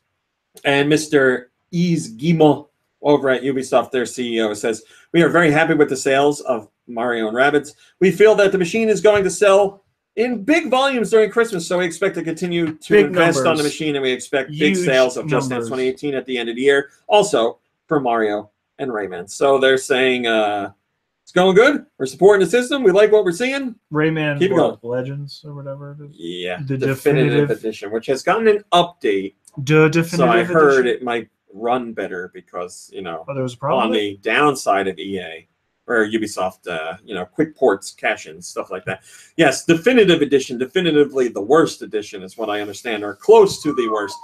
And Mr. Yves Guillemot over at Ubisoft, their CEO, says, we are very happy with the sales of Mario and Rabbids. We feel that the machine is going to sell in big volumes during Christmas, so we expect to continue to invest on the machine, and we expect big sales of Just Dance 2018 at the end of the year, also for Mario and Rayman. So they're saying it's going good. We're supporting the system. We like what we're seeing. Rayman Keep going. Legends or whatever it is. Yeah, the definitive edition, which has gotten an update. So I heard it might run better because, you know, there was a problem on the downside of EA or Ubisoft, you know, quick ports, cache-ins, stuff like that. Yes, definitive edition, definitively the worst edition is what I understand, or close to the worst.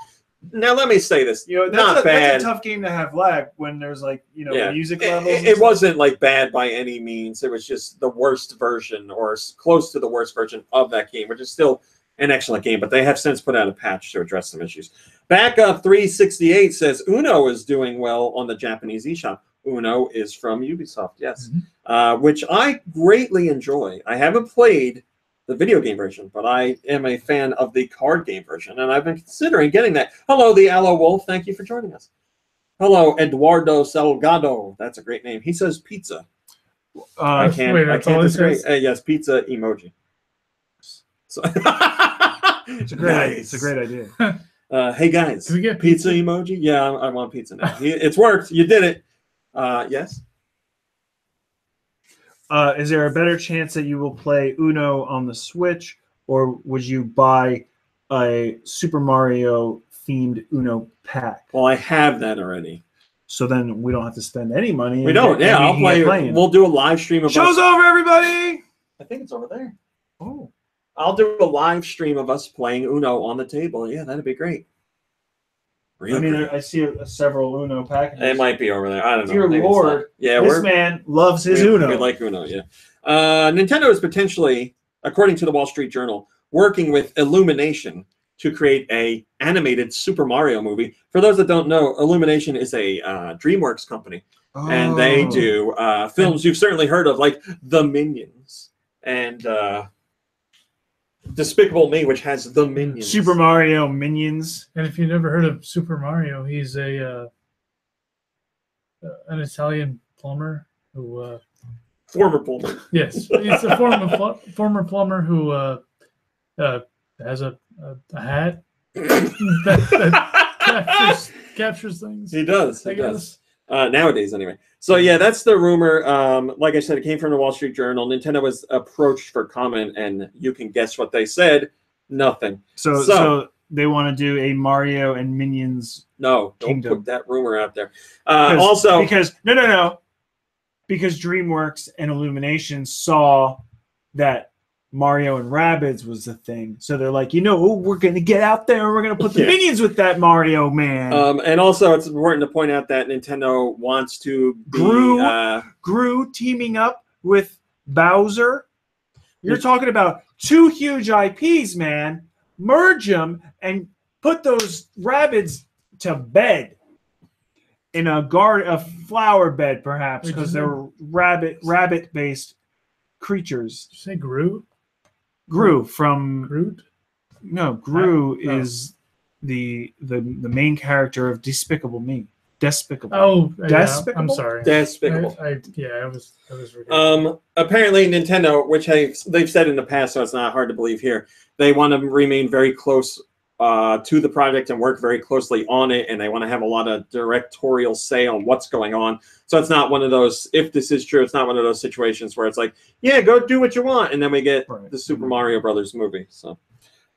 Now, let me say this, you know, not bad. That's a tough game to have lag when there's like, you know, music levels. It wasn't like bad by any means. It was just the worst version or close to the worst version of that game, which is still an excellent game, but they have since put out a patch to address some issues. Backup 368 says Uno is doing well on the Japanese eShop. Uno is from Ubisoft, yes, which I greatly enjoy. I haven't played the video game version, but I am a fan of the card game version, and I've been considering getting that. Hello, the Aloe Wolf. Thank you for joining us. Hello, Eduardo Salgado. That's a great name. He says pizza. I can't disagree. Yes, pizza emoji. So it's a great idea. Hey guys, can we get pizza emoji? Yeah, I want pizza now. It's worked. You did it. Yes. Is there a better chance that you will play Uno on the Switch, or would you buy a Super Mario themed Uno pack? Well, I have that already. So then we don't have to spend any money. We don't. Yeah, I'll play. We'll do a live stream of Show's over, everybody. I think it's over there. Oh. I'll do a live stream of us playing Uno on the table. Yeah, that'd be great. I see several Uno packages. It might be over there. I don't know. Dear Lord, yeah, this man loves his Uno. We like Uno, yeah. Nintendo is potentially, according to the Wall Street Journal, working with Illumination to create a animated Super Mario movie. For those that don't know, Illumination is a DreamWorks company, and they do films you've certainly heard of, like The Minions and Despicable Me, which has the Minions. Super Mario Minions. And if you've never heard of Super Mario, he's an Italian plumber who. Former plumber. Yes, he's a former plumber who has a hat that captures things. He does. I He guess. does. Nowadays, anyway. So, yeah, that's the rumor. Like I said, it came from the Wall Street Journal. Nintendo was approached for comment, and you can guess what they said. Nothing. So they want to do a Mario and Minions. No, Kingdom. don't put that rumor out there. Also, because because DreamWorks and Illumination saw that Mario and Rabbids was the thing, so they're like, we're gonna get out there and we're gonna put the Minions with that Mario man. And also, it's important to point out that Nintendo wants to be, Gru teaming up with Bowser. You're talking about two huge IPs, man. Merge them and put those Rabbids to bed. In a flower bed, perhaps, because they're rabbit-based creatures. Did you say Gru? Gru from Groot? No, Gru is the main character of Despicable Me. Despicable. Oh, Despicable? Yeah, I'm sorry. Despicable. I was forgetting. Apparently, Nintendo, which they've said in the past, so it's not hard to believe here, they want to remain very close to the project and work very closely on it, and they want to have a lot of directorial say on what's going on. So it's not one of those, if this is true, it's not one of those situations where it's like, yeah, go do what you want, and then we get the Super Mario Brothers movie. So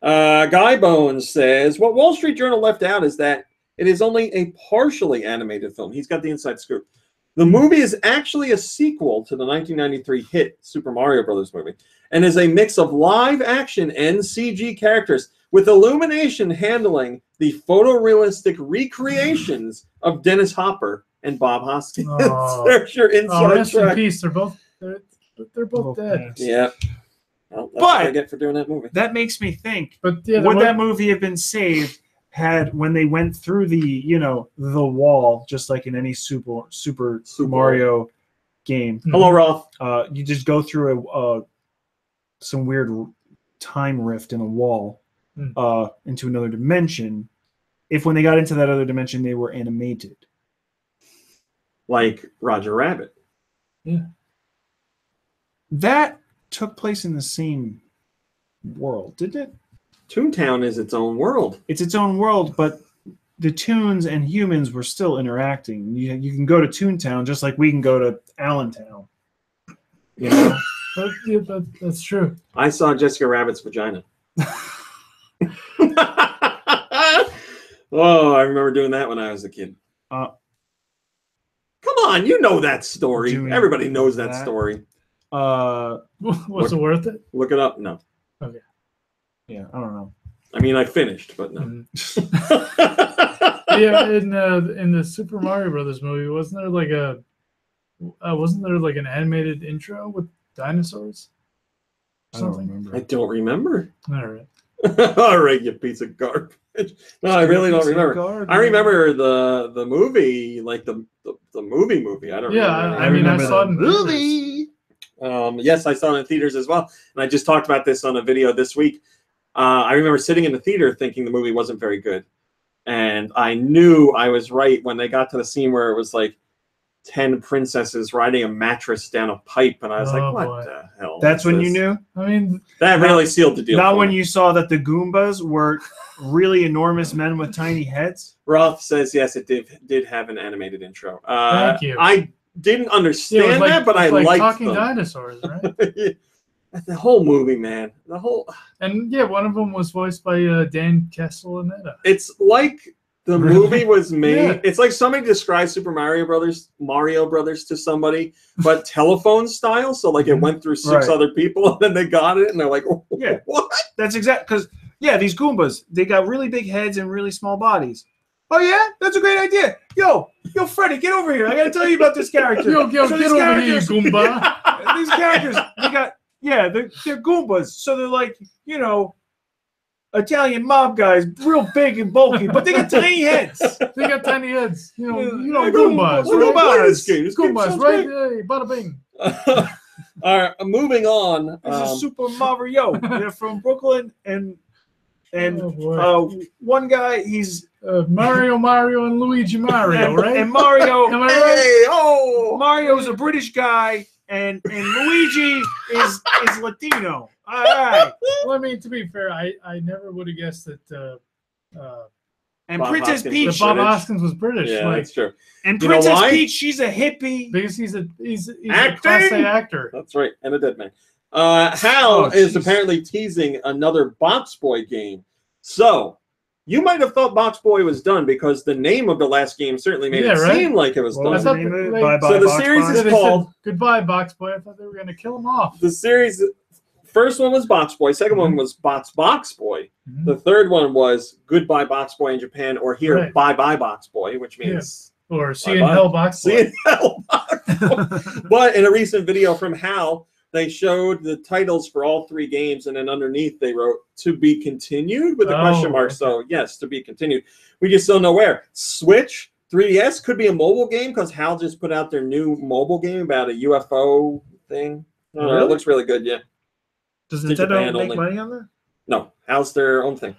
Guy Bones says, what Wall Street Journal left out is that it is only a partially animated film. He's got the inside scoop. The movie is actually a sequel to the 1993 hit Super Mario Brothers movie and is a mix of live action and CG characters, with Illumination handling the photorealistic recreations of Dennis Hopper and Bob Hoskins. There's your inside rest track. in peace. They're both dead. Yeah. Well, that's what I get for doing that movie. That makes me think. But yeah, would that movie have been saved when they went through the the wall, just like in any Super Mario game? Hello, Roth. You just go through some weird time rift in a wall. Into another dimension. If when they got into that other dimension, they were animated, like Roger Rabbit. Yeah, that took place in the same world, didn't it? Toontown is its own world. It's its own world, but the Toons and humans were still interacting. You can go to Toontown just like we can go to Allentown. but that's true. I saw Jessica Rabbit's vagina. Oh, I remember doing that when I was a kid. Come on, you know that story. Everybody knows that story. Was it worth it? Look it up. No. Okay. Yeah, I don't know. I mean, I finished, but no. Yeah, in the Super Mario Brothers movie, wasn't there like an animated intro with dinosaurs? Something. I don't remember. All right. All right, you piece of garbage. No, I really don't remember. I remember the movie, like the movie. I don't. Yeah, remember. I mean, I saw it in movie. Yes, I saw it in theaters as well, and I just talked about this on a video this week. I remember sitting in the theater thinking the movie wasn't very good, and I knew I was right when they got to the scene where it was like 10 princesses riding a mattress down a pipe, and I was like, what the hell? That's when you knew? I mean, that really sealed the deal. Not when you saw that the Goombas were really enormous men with tiny heads? Roth says, yes, it did have an animated intro. Thank you. I didn't understand that, but I liked talking them. dinosaurs, right? The whole movie, man. And yeah, one of them was voiced by Dan Castellaneta. It's like the movie was made. Yeah. It's like somebody described Super Mario Brothers to somebody, but telephone style. So like it went through 6 other people, and then they got it, and they're like, oh, yeah, what? That's exact. Because these Goombas, they got really big heads and really small bodies. Oh yeah, that's a great idea. Yo, Freddy, get over here. I got to tell you about this character. Yo, get over here, Goomba. These characters, they're Goombas, so they're like, Italian mob guys, real big and bulky, but they got tiny heads. They got tiny heads. Goombas. Goombas, Goombas, right? Hey, bada bing. All right, moving on. This is Super Mario. They're from Brooklyn, and one guy, he's Mario, and Luigi Mario, right? And Mario, am I right? Oh, Mario's a British guy, and Luigi is Latino. All right. Well, I mean, to be fair, I never would have guessed that. And Bob Princess Hoskins Peach. That Bob Hoskins was British. Yeah, that's true. And You know Princess why? Peach, she's a hippie. Because he's a Acting? Class A actor. That's right, and a dead man. Hal is jeez. apparently teasing another Box Boy game. So, you might have thought Box Boy was done because the name of the last game certainly made it seem like it was What was done. the name of it? Like- Bye-bye, So the Box series Boy? is They called- said, "Goodbye, Box Boy." I thought they were going to kill him off. The series, first one was Box Boy, second one was Box Boy. Mhm. The third one was Goodbye Box Boy in Japan, or here, Right. Bye Bye Box Boy, which means Or See in Bye-bye. Hell, Box Boy. See in Hell Box Boy. But in a recent video from Hal, they showed the titles for all three games, and then underneath they wrote "to be continued" with a question mark. Okay. So yes, to be continued. We just don't know where. Switch, 3DS could be a mobile game because Hal just put out their new mobile game about a UFO thing. I don't know, Really? it looks really good. Yeah. Does To Japan Nintendo make only. money on that? No, Hal's their own thing.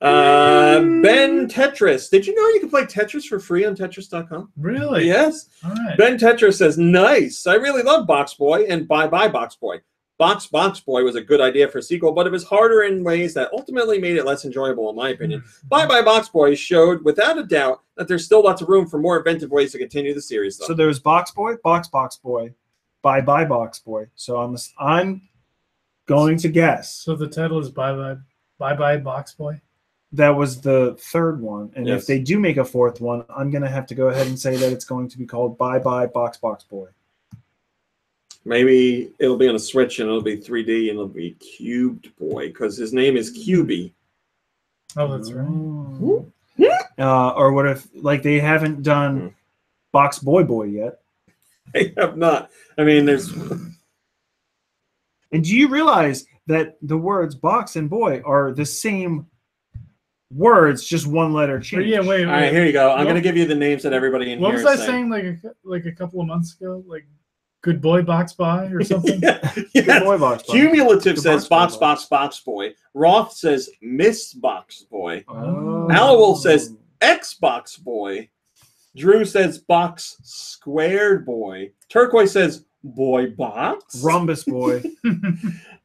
Ben Tetris. Did you know you can play Tetris for free on Tetris.com? Really? Yes. All right. Ben Tetris says, nice. I really love Box Boy and Bye Bye Box Boy. Box Boy was a good idea for a sequel, but it was harder in ways that ultimately made it less enjoyable, in my opinion. Bye Bye Box Boy showed, without a doubt, that there's still lots of room for more inventive ways to continue the series, though. So there was Box Boy, Box Boy, Bye Bye Box Boy. So I'm going to guess So the title is Bye Bye Box Boy. that was the third one. And Yes. if they do make a fourth one, I'm going to have to go ahead and say that it's going to be called Bye Bye Box Boy. Maybe it'll be on a Switch and it'll be 3D and it'll be Cubed Boy, because his name is Cubey. Oh, that's right. Oh. Or what if, like, they haven't done Box Boy yet? I have not. I mean, there's... And do you realize that the words box and boy are the same words, just one letter change? Yeah, wait. All right, here you go. I'm What- going to give you the names that everybody in What here was I is saying like a couple of months ago? Like Good Boy Box Boy or something? Yes. Good boy, Box Boy. Cumulative Good says Box Box Boy. Roth says Miss Box Boy. Oh. Owl says Xbox Boy. Drew says Box Squared Boy. Turquoise says Boy Box. Rhombus Boy.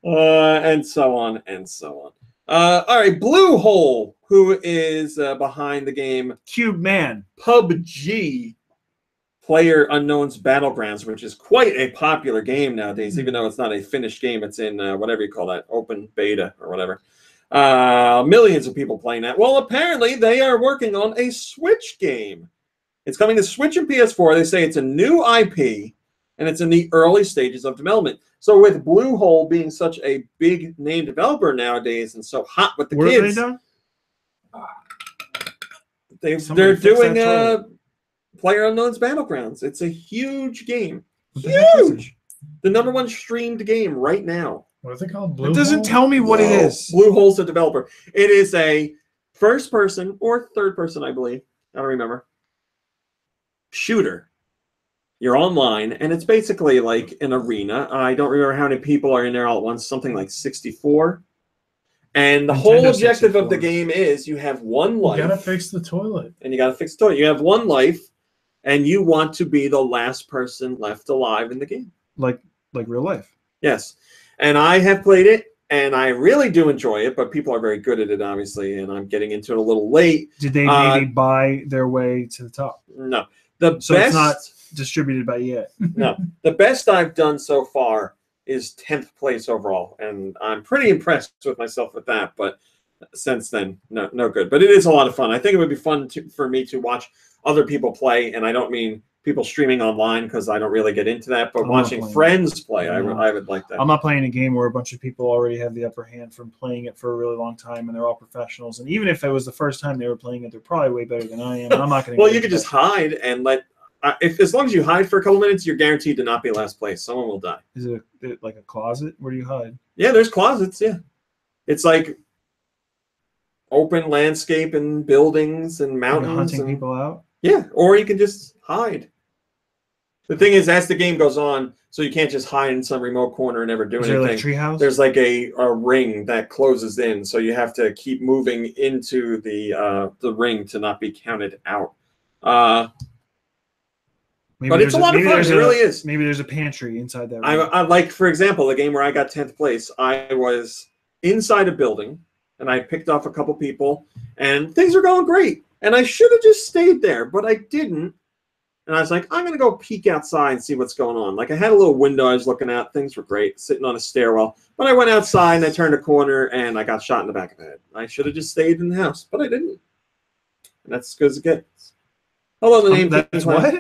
And so on and so on. All right, Bluehole, who is behind the game Cube Man. PUBG, Player Unknown's Battlegrounds, which is quite a popular game nowadays, even though it's not a finished game. It's in whatever you call that, open beta or whatever. Millions of people playing that. Well, apparently they are working on a Switch game. It's coming to Switch and PS4. They say it's a new IP, and it's in the early stages of development. So with Bluehole being such a big name developer nowadays and so hot with the What have they kids, done? Somebody they're fix doing that toilet. Player Unknown's Battlegrounds. It's a huge game. What the heck is it? Huge! The number 1 streamed game right now. What is it called? Blue It doesn't Hole? tell me what it is. Bluehole's the developer. It is a first person or third person, I believe. I don't remember. Shooter. You're online, and it's basically like an arena. I don't remember how many people are in there all at once, something like 64. And the whole Nintendo objective of the 64. game is you have one You life. gotta fix the toilet. And you got to fix the toilet. You have one life, and you want to be the last person left alive in the game. Like real life. Yes. And I have played it, and I really do enjoy it, but people are very good at it, obviously, and I'm getting into it a little late. Did they maybe buy their way to the top? No. The So best, it's not distributed by EA. no. The best I've done so far is 10th place overall, and I'm pretty impressed with myself with that, but since then, no good. But it is a lot of fun. I think it would be fun for me to watch other people play, and I don't mean people streaming online because I don't really get into that, but I'm not watching playing friends play, Yeah. I would like that. I'm not playing a game where a bunch of people already have the upper hand from playing it for a really long time, and they're all professionals. And even if it was the first time they were playing it, they're probably way better than I am. And I'm not going to. Well, you could just hide and let. As long as you hide for a couple minutes, you're guaranteed to not be last place. Someone will die. Is it like a closet? Where do you hide? Yeah, there's closets. Yeah, it's like open landscape and buildings and Like mountains. hunting and, people out. Yeah, or you can just hide. The thing is, as the game goes on, so you can't just hide in some remote corner and never do anything. There like treehouse? There's like a ring that closes in, so you have to keep moving into the ring to not be counted out. But it's a lot of fun. It really is. Maybe there's a pantry inside that. I like, for example, the game where I got 10th place. I was inside a building, and I picked off a couple people, and things are going great. And I should have just stayed there, but I didn't. And I was like, I'm going to go peek outside and see what's going on. Like, I had a little window I was looking out. Things were great, sitting on a stairwell. But I went outside, and I turned a corner, and I got shot in the back of the head. I should have just stayed in the house, but I didn't. And that's as good as it gets. Hello, the name. That's what?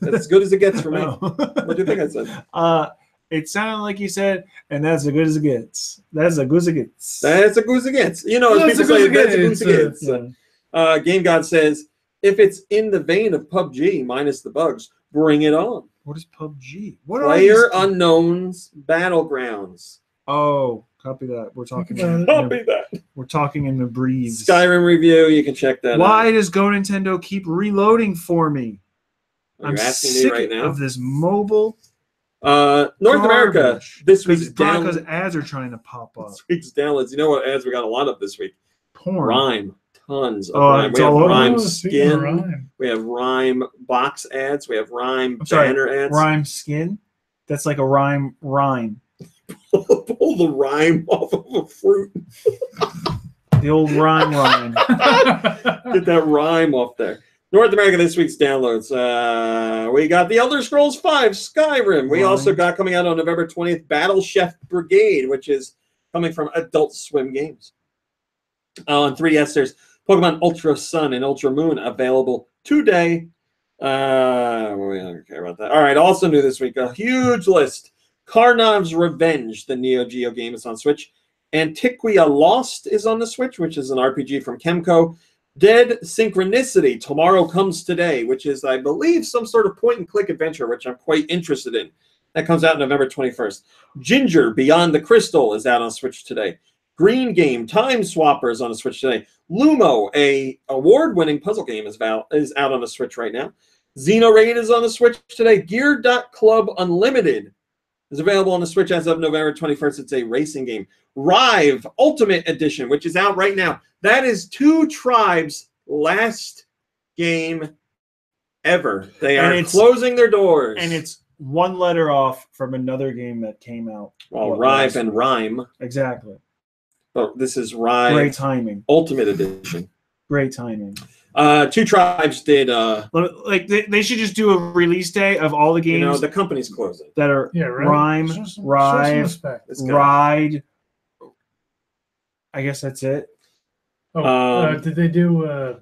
That's as good as it gets for me. Oh. What do you think I said? It sounded like you said, and that's as good as it gets. That's as good as it gets. That's as good as it gets. You know, as people say, that's as good as it gets. Game God says, if it's in the vein of PUBG, minus the bugs, bring it on. What is PUBG? What Player Unknown's Battlegrounds. Oh, copy that. We're talking. We're talking in the breeze. Skyrim review. You can check that out. Why does GoNintendo keep reloading for me? I'm asking sick me right now of this mobile. North America. This week's because ads are trying to pop up. This week's downloads. You know what ads we got a lot of this week? Porn. RiME. Tons of RiME. We have RiME skin. We have RiME box ads. We have RiME banner ads. RiME skin? That's like a rhyme. Pull the rhyme off of a fruit. The old rhyme. Get that rhyme off there. North America, this week's downloads. We got The Elder Scrolls V, Skyrim. We also got, coming out on November 20th, Battle Chef Brigade, which is coming from Adult Swim Games. On 3DS, there's Pokemon Ultra Sun and Ultra Moon available today. We don't care about that. All right, also new this week, a huge list. Karnav's Revenge, the Neo Geo game, is on Switch. Antiquia Lost is on the Switch, which is an RPG from Kemco. Dead Synchronicity, Tomorrow Comes Today, which is, I believe, some sort of point-and-click adventure, which I'm quite interested in. That comes out November 21st. Ginger, Beyond the Crystal, is out on Switch today. Green Game, Time Swappers on the Switch today. Lumo, a award-winning puzzle game, is out on the Switch right now. Xenoraid is on the Switch today. Gear.Club Unlimited is available on the Switch as of November 21st. It's a racing game. Rive Ultimate Edition, which is out right now. That is Two Tribes' last game ever. They are closing their doors. And it's one letter off from another game that came out. Well, Rive and RiME. Exactly. But this is Rive. Great timing. Ultimate Edition. Great timing. Two Tribes did like they should just do a release day of all the games. You know, the company's closing. That are RiME, Rive, Ride. I guess that's it. Oh, did they do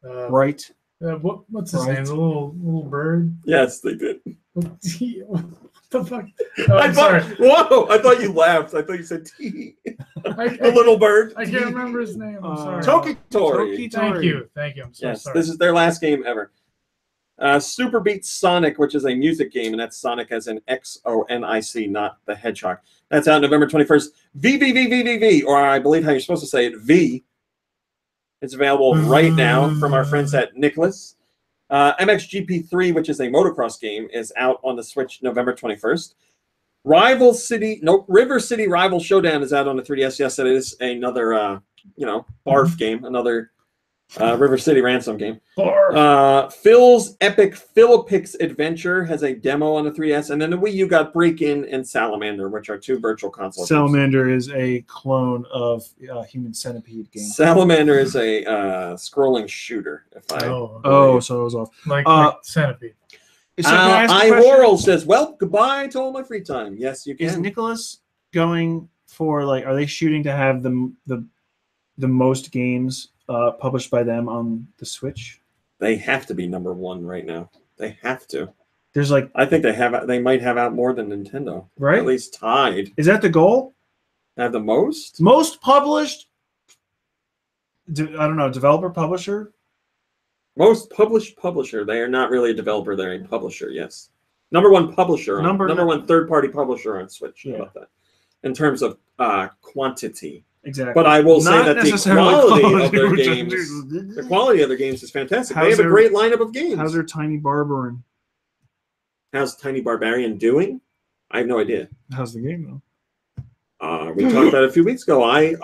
right? What's his name? The little bird? Yes, they did. What the fuck? Oh, sorry. Whoa! I thought you laughed. I thought you said T. The little bird. I can't remember his name. I'm sorry. Tokitori. Thank you. I'm so sorry. This is their last game ever. Super Beat Sonic, which is a music game, and that's Sonic as in Xonic, not the Hedgehog. That's out November 21st. VVVVVV, or I believe how you're supposed to say it, V. It's available right now from our friends at Nicholas. MXGP3, which is a motocross game, is out on the Switch November 21st. River City Rival Showdown is out on the 3DS. Yes, it is another, barf game, another River City Ransom game. Phil's Epic Philipix Adventure has a demo on the 3DS, and then the Wii U got Break-In and Salamander, which are two virtual console Salamander is a clone of Human Centipede game. Salamander is a scrolling shooter. So I was off. Like Centipede. Iworld says, "Well, goodbye to all my free time." Yes, you can. Is Nicholas going for are they shooting to have the most games published by them on the Switch? They have to be number one right now. They have to. There's I think they might have out more than Nintendo. Right? At least tied. Is that the goal? Have the most? Most published? I don't know. Developer, publisher? Most published publisher. They are not really a developer. They're a publisher, yes. Number one publisher. Number one third-party publisher on Switch. Yeah. How about that? In terms of quantity. Exactly. But I will say that the quality of their games is fantastic. They have a great lineup of games. How's their Tiny Barbarin? How's Tiny Barbarian doing? I have no idea. How's the game though? We talked about it a few weeks ago. I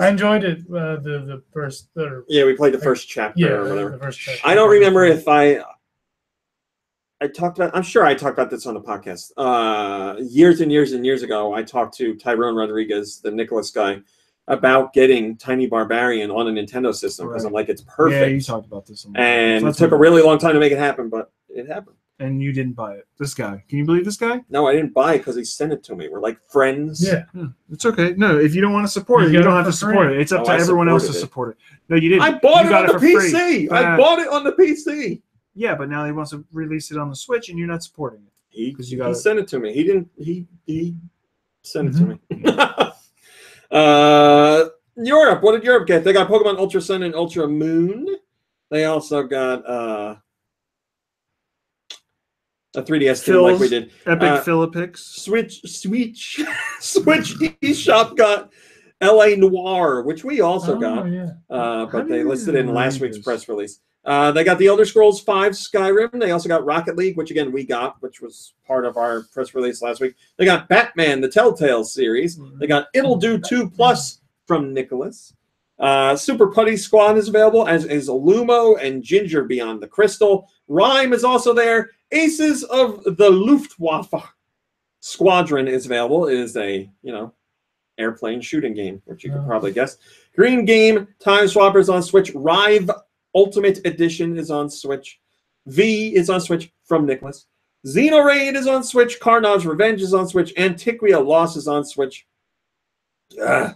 enjoyed it. The first. We played the first chapter or whatever. The first chapter. I don't remember if I talked about. I'm sure I talked about this on the podcast. Years and years and years ago, I talked to Tyrone Rodriguez, the Nicholas guy, about getting Tiny Barbarian on a Nintendo system because I'm like, it's perfect. Yeah, you talked about this. And it took a really long time to make it happen, but it happened. And you didn't buy it. This guy. Can you believe this guy? No, I didn't buy it because he sent it to me. We're like friends. Yeah. It's okay. No, if you don't want to support it, you don't have to support it. It's up to everyone else to support it. No, you didn't. I bought it on the PC. I bought it on the PC. Yeah, but now he wants to release it on the Switch, and you're not supporting it. He sent it to me. He didn't. He sent it to me. Europe. What did Europe get? They got Pokemon Ultra Sun and Ultra Moon. They also got a 3DS thing like we did. Epic Philippix. Switch eShop got LA Noir, which we also got. Yeah. But they listed it in last week's press release. They got the Elder Scrolls V Skyrim. They also got Rocket League, which again we got, which was part of our press release last week. They got Batman, the Telltale series. They got It'll Do 2 Plus from Nicholas. Super Putty Squad is available, as is Lumo and Ginger Beyond the Crystal. RiME is also there. Aces of the Luftwaffe Squadron is available. It is a, airplane shooting game, which you could probably guess. Green Game Time Swappers on Switch. Rive Ultimate Edition is on Switch. V is on Switch from Nicholas. Xenoraid is on Switch. Carnage Revenge is on Switch. Antiquia Lost is on Switch. Wii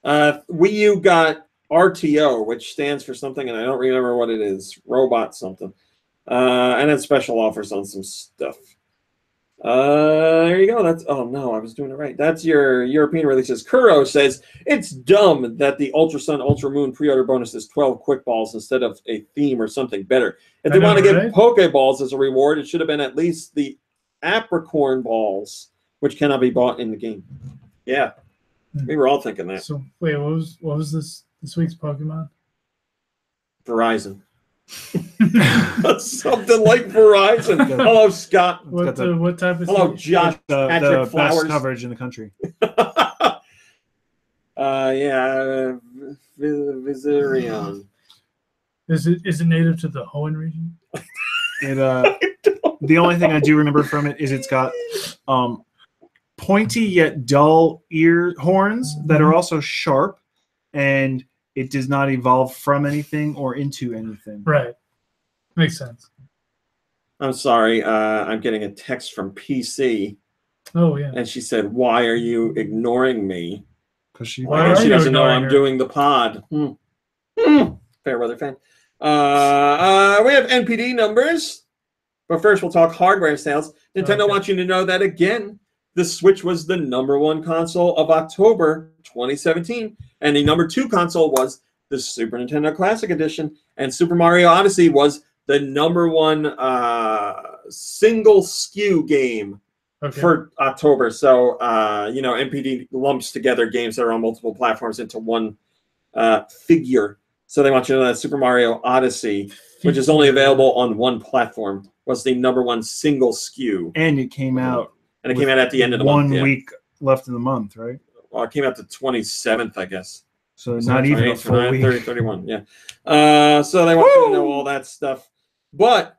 U got RTO, which stands for something, and I don't remember what it is. Robot something. And then special offers on some stuff. There you go. Oh no, I was doing it right. That's your European releases. Kuro says it's dumb that the Ultra Sun, Ultra Moon pre-order bonus is 12 quick balls instead of a theme or something better. If they want to give Pokeballs as a reward, it should have been at least the Apricorn balls, which cannot be bought in the game. Yeah, we were all thinking that. So wait, what was this week's Pokemon? Verizon. Something like Verizon. Hello, Scott. What type of? Hello, Josh. The best coverage in the country. Virizion. Is it native to the Hoenn region? The only thing I do remember from it is it's got pointy yet dull ear horns that are also sharp, and it does not evolve from anything or into anything. Right. Makes sense. I'm sorry. I'm getting a text from PC. Oh, yeah. And she said, "Why are you ignoring me?" Because she doesn't know I'm doing the pod. Fair weather fan. We have NPD numbers. But first, we'll talk hardware sales. Nintendo wants you to know that, again, the Switch was the #1 console of October 2017. And the #2 console was the Super Nintendo Classic Edition. And Super Mario Odyssey was the #1 single SKU game for October. So, NPD lumps together games that are on multiple platforms into one figure. So they want you to know that Super Mario Odyssey, which is only available on one platform, was the #1 single SKU. And it came out. And it came out at the end of the month. 1 week left in the month, right? Well, it came out the 27th, I guess. So not even a full week. 30, 31, yeah. So they want you to know all that stuff. But,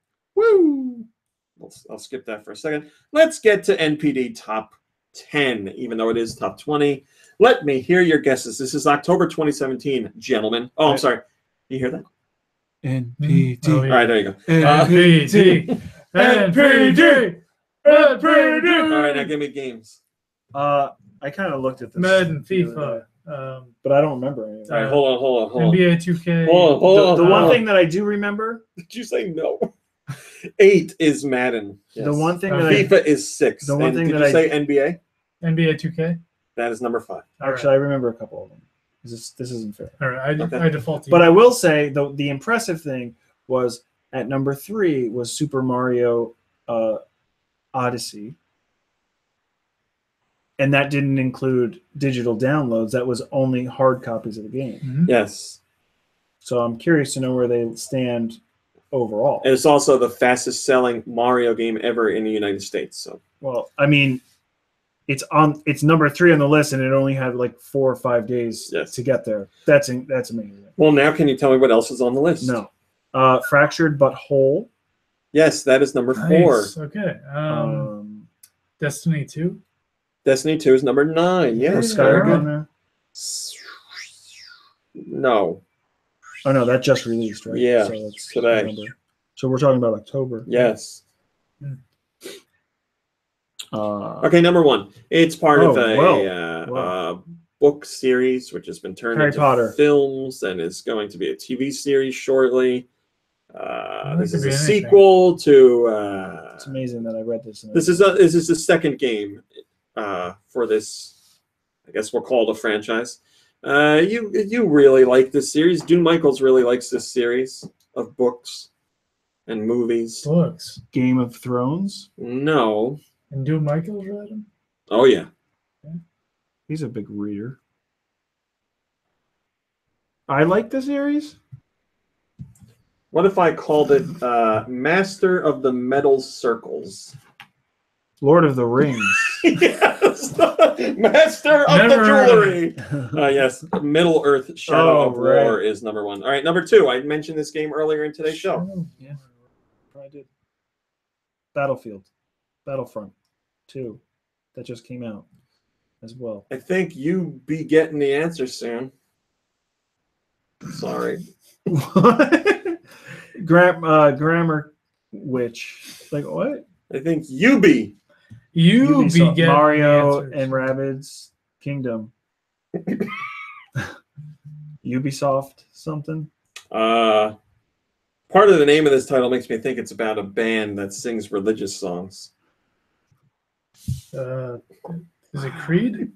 I'll skip that for a second. Let's get to NPD Top 10, even though it is Top 20. Let me hear your guesses. This is October 2017, gentlemen. Oh, I'm sorry. You hear that? NPD. All right, there you go. NPD. NPD. NPD. All right, now give me games. I kind of looked at this. Madden, FIFA. But I don't remember any. All right, hold on. NBA 2K. Hold on. The one on. thing that I do remember. Did you say no? 8 is Madden. Yes. The one thing that FIFA is 6. The one thing did that you say NBA? NBA 2K. That is #5. Actually, I remember a couple of them. This isn't fair. All right, I default to you. But I will say the impressive thing was at #3 was Super Mario Odyssey. And that didn't include digital downloads. That was only hard copies of the game. Yes. So I'm curious to know where they stand overall. And it's also the fastest selling Mario game ever in the United States. So, well, I mean, it's number 3 on the list, and it only had like 4 or 5 days to get there. That's amazing. Well, now can you tell me what else is on the list? No. Fractured But Whole. Yes, that is number 4. Nice. Okay. Destiny 2. Destiny 2 is number 9. Yes. Skyrim on there. No. Oh no, that just released, right? Yeah, so it's today. November. So we're talking about October. Yes. Uh, Okay, number 1. It's part of a Wow. book series which has been turned Harry into Potter. films and is going to be a TV series shortly. This is could a be anything. sequel to. It's amazing that I read this. This is the second game for this. I guess we'll call it a franchise. You really like this series. Dune Michaels really likes this series of books and movies. Books. Game of Thrones. No. And do Michaels read them? Oh yeah. He's a big reader. I like the series. What if I called it Master of the Metal Circles? Lord of the Rings. Yes, Master of the Jewelry. Yes, Middle Earth Shadow of War is number 1. All right, number 2. I mentioned this game earlier in today's show. Yeah, I did. Battlefront 2, that just came out as well. I think you be getting the answer soon. Sorry. What? Grammar Witch. Like what? I think you be. You Ubisoft, be getting Mario answers. and Rabbids Kingdom. Ubisoft something. Part of the name of this title makes me think it's about a band that sings religious songs. Is it Creed?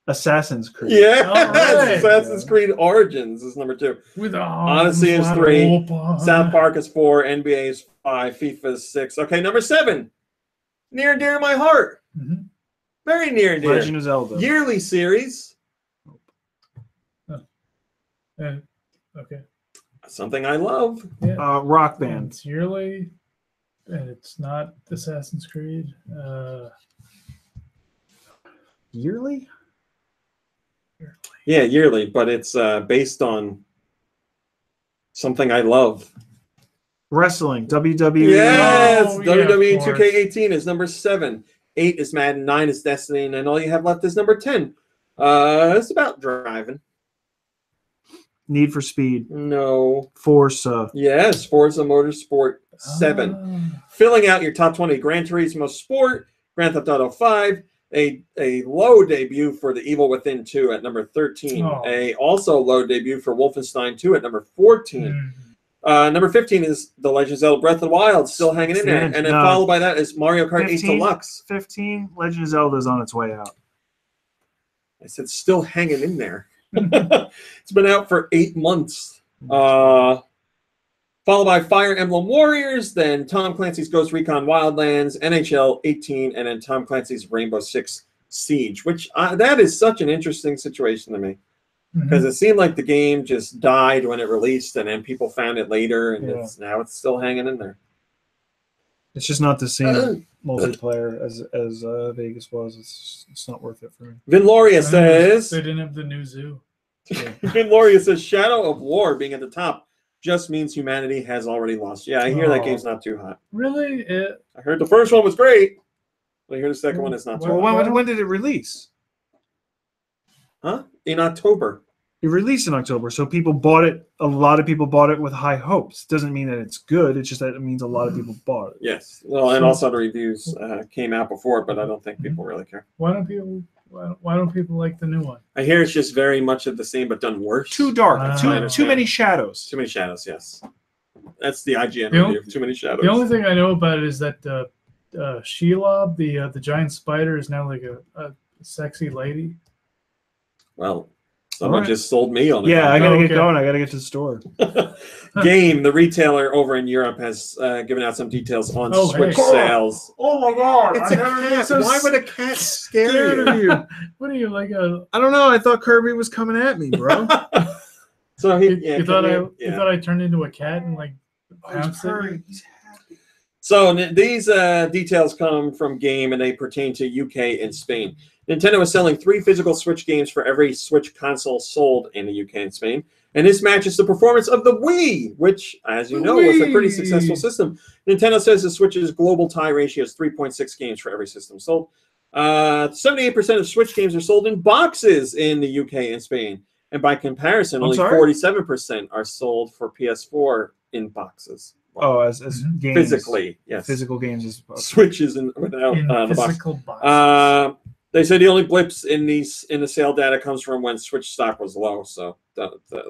Assassin's Creed. Yeah, right. Assassin's Creed Origins is number 2. With Odyssey is 3. South Park is 4. NBA is 5. FIFA is 6. Okay, number 7. Near and dear to my heart. Mm-hmm. Very near and dear. Legend of Zelda. Yearly series. Okay. Something I love. Yeah. Rock Band. It's yearly, and it's not Assassin's Creed. Yearly? Yeah, yearly, but it's based on something I love. Wrestling. WWE. Yes, Oh, yeah, WWE of course. 2K18 is number 7. 8 is Madden. 9 is Destiny, and then all you have left is number 10. It's about driving. Need for Speed. No. Forza. Yes, Forza Motorsport 7. Filling out your top 20: Gran Turismo Sport, Grand Theft Auto 5, a low debut for The Evil Within 2 at number 13. Oh. A also low debut for Wolfenstein 2 at number 14. Number 15 is The Legend of Zelda Breath of the Wild, still hanging in there. And then followed by that is Mario Kart 8 Deluxe. 15, Legend of Zelda is on its way out. I said still hanging in there. It's been out for 8 months. Followed by Fire Emblem Warriors, then Tom Clancy's Ghost Recon Wildlands, NHL 18, and then Tom Clancy's Rainbow Six Siege, which that is such an interesting situation to me. Because it seemed like the game just died when it released, and then people found it later, and now it's still hanging in there. It's just not the same multiplayer as Vegas was. It's not worth it for me. Vinloria says they didn't have the new zoo. Vinloria says Shadow of War being at the top just means humanity has already lost. Yeah, I hear that game's not too hot. Really? I heard the first one was great, but I hear the second one is not too hot. When did it release? Huh? In October. It released in October, so people bought it. A lot of people bought it with high hopes. Doesn't mean that it's good. It's just that it means a lot of people bought it. Yes. Well, and also the reviews came out before, but I don't think people really care. Why don't people like the new one? I hear it's just very much of the same, but done worse. Too dark. Too many shadows. Too many shadows. Yes. That's the IGN review. Too many shadows. The only thing I know about it is that Shelob, the giant spider, is now like a sexy lady. Well, someone just sold me on it. Yeah, I gotta get going. I gotta get to the store. Game, the retailer over in Europe, has given out some details on Switch sales. Oh my god! It's a cat. Why would a cat scare you? you? What are you, like a... I don't know. I thought Kirby was coming at me, bro. So you thought I turned into a cat and like bounced it? He's happy. So these details come from Game, and they pertain to UK and Spain. Nintendo is selling 3 physical Switch games for every Switch console sold in the UK and Spain. And this matches the performance of the Wii, which, as you know, was a pretty successful system. Nintendo says the Switch's global tie ratio is 3.6 games for every system sold. 78% of Switch games are sold in boxes in the UK and Spain. And by comparison, only 47% are sold for PS4 in boxes. Oh, as games. Physically, yes. Physical games as well. Switches without the physical box. They say the only blips in the sale data comes from when Switch stock was low. So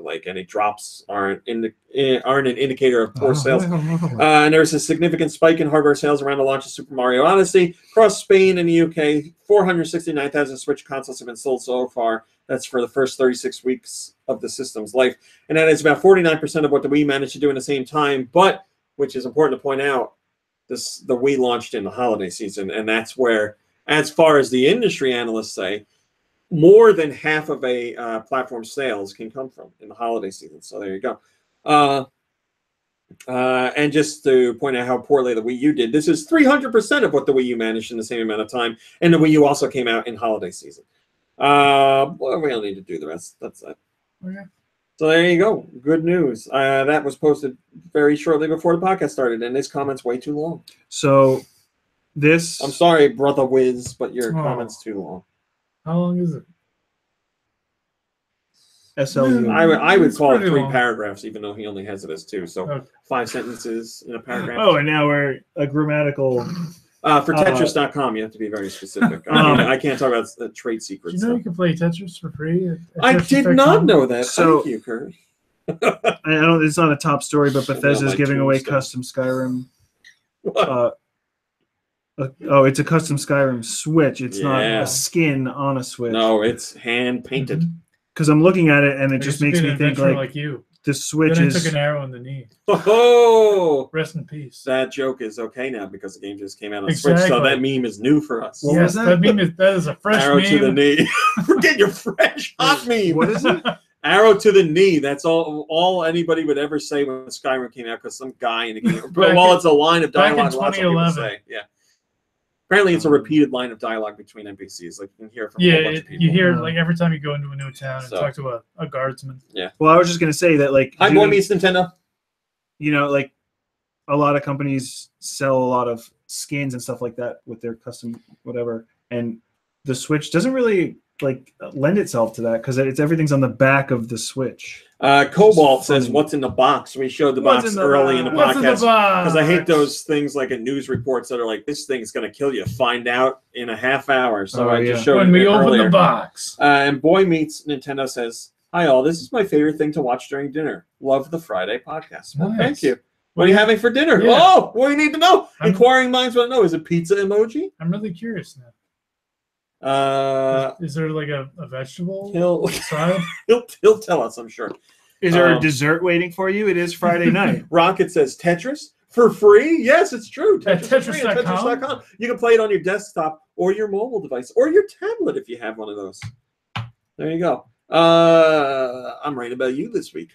like any drops aren't an indicator of poor sales. And there's a significant spike in hardware sales around the launch of Super Mario Odyssey. Across Spain and the UK, 469,000 Switch consoles have been sold so far. That's for the first 36 weeks of the system's life. And that is about 49% of what the Wii managed to do in the same time. But, which is important to point out, the Wii launched in the holiday season. And that's where, as far as the industry analysts say, more than half of a platform sales can come from in the holiday season. So there you go. And just to point out how poorly the Wii U did, this is 300% of what the Wii U managed in the same amount of time. And the Wii U also came out in holiday season. Well, we don't need to do the rest. That's it. Okay. So there you go. Good news. That was posted very shortly before the podcast started, and this comment's way too long. So this... I'm sorry, Brother Wiz, but your comment's too long. How long is it? SLU. I would call it 3 paragraphs, even though he only has it as 2. So 5 sentences in a paragraph. Oh, and now we're a grammatical... For Tetris.com, you have to be be specific. I can't talk about trade secrets. You know you can play Tetris for free? I did not know that. Thank you, Kurt. I don't. It's not a top story, but Bethesda is giving away custom Skyrim. It's a custom Skyrim Switch. It's not a skin on a Switch. No, it's hand painted. Because I'm looking at it, and it just makes me think like you. The Switch then is... I took an arrow in the knee. Oh! Rest in peace. That joke is okay now because the game just came out on Switch, so that meme is new for us. What was that? That is a fresh arrow meme. To the knee. Forget your fresh hot meme. What is it? Arrow to the knee. That's all anybody would ever say when Skyrim came out because some guy in the game... Well, it's a line of dialogue lots of people say. Yeah. Apparently, it's a repeated line of dialogue between NPCs. Like you can hear from a whole bunch of people. You hear like every time you go into a new town and talk to a guardsman. Yeah. Well, I was just gonna say that like. Hi, Boy Meets Nintendo. You know, like a lot of companies sell a lot of skins and stuff like that with their custom whatever, and the Switch doesn't really like lend itself to that because everything's on the back of the Switch. Cobalt says, "What's in the box?" We showed the box early in the podcast because I hate those things like in news reports that are like, "This thing's going to kill you." Find out in a half hour. So I just showed when we open the box. And Boy Meets Nintendo says, "Hi all, this is my favorite thing to watch during dinner. Love the Friday podcast." Well, thank you. What are you having for dinner? Yeah. Oh, what do you need to know? Inquiring minds want to know. Is it pizza emoji? I'm really curious now. Is there like a vegetable side? He'll tell us, I'm sure. Is there a dessert waiting for you? It is Friday night. Rocket says Tetris for free. Yes, it's true. Tetris.com. You can play it on your desktop or your mobile device or your tablet if you have one of those. There you go. I'm writing about you this week.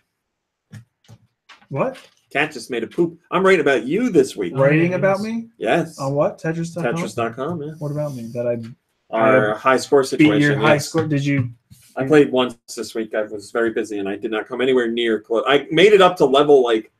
What? Cat just made a poop. I'm writing about you this week. Writing about me? Yes. On what? Tetris.com? Tetris.com, yeah. What about me? That Our high score situation. Beat your high score. Did you? I played once this week. I was very busy and I did not come anywhere near close. I made it up to level like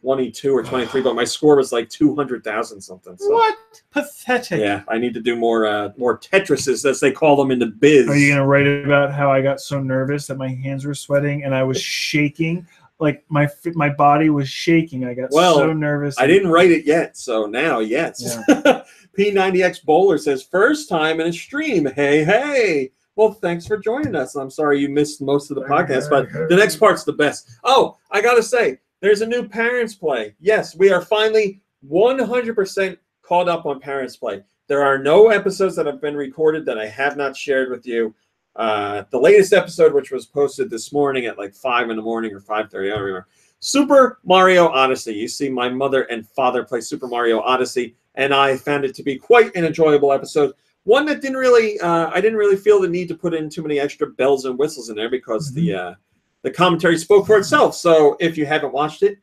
22 or 23, but my score was like 200,000 something. So. What? Pathetic. Yeah, I need to do more Tetrises, as they call them in the biz. Are you going to write about how I got so nervous that my hands were sweating and I was shaking? Like my body was shaking. I got so nervous. I didn't write it yet, so now, yes. Yeah. P90X Bowler says, first time in a stream. Hey. Well, thanks for joining us. I'm sorry you missed most of the podcast, but the next part's the best. Oh, I got to say, there's a new Parents Play. Yes, we are finally 100% caught up on Parents Play. There are no episodes that have been recorded that I have not shared with you. The latest episode, which was posted this morning at like 5 in the morning or 5:30, I don't remember. Super Mario Odyssey. You see my mother and father play Super Mario Odyssey, and I found it to be quite an enjoyable episode. One that didn't really, I didn't really feel the need to put in too many extra bells and whistles in there because the the commentary spoke for itself. So if you haven't watched it,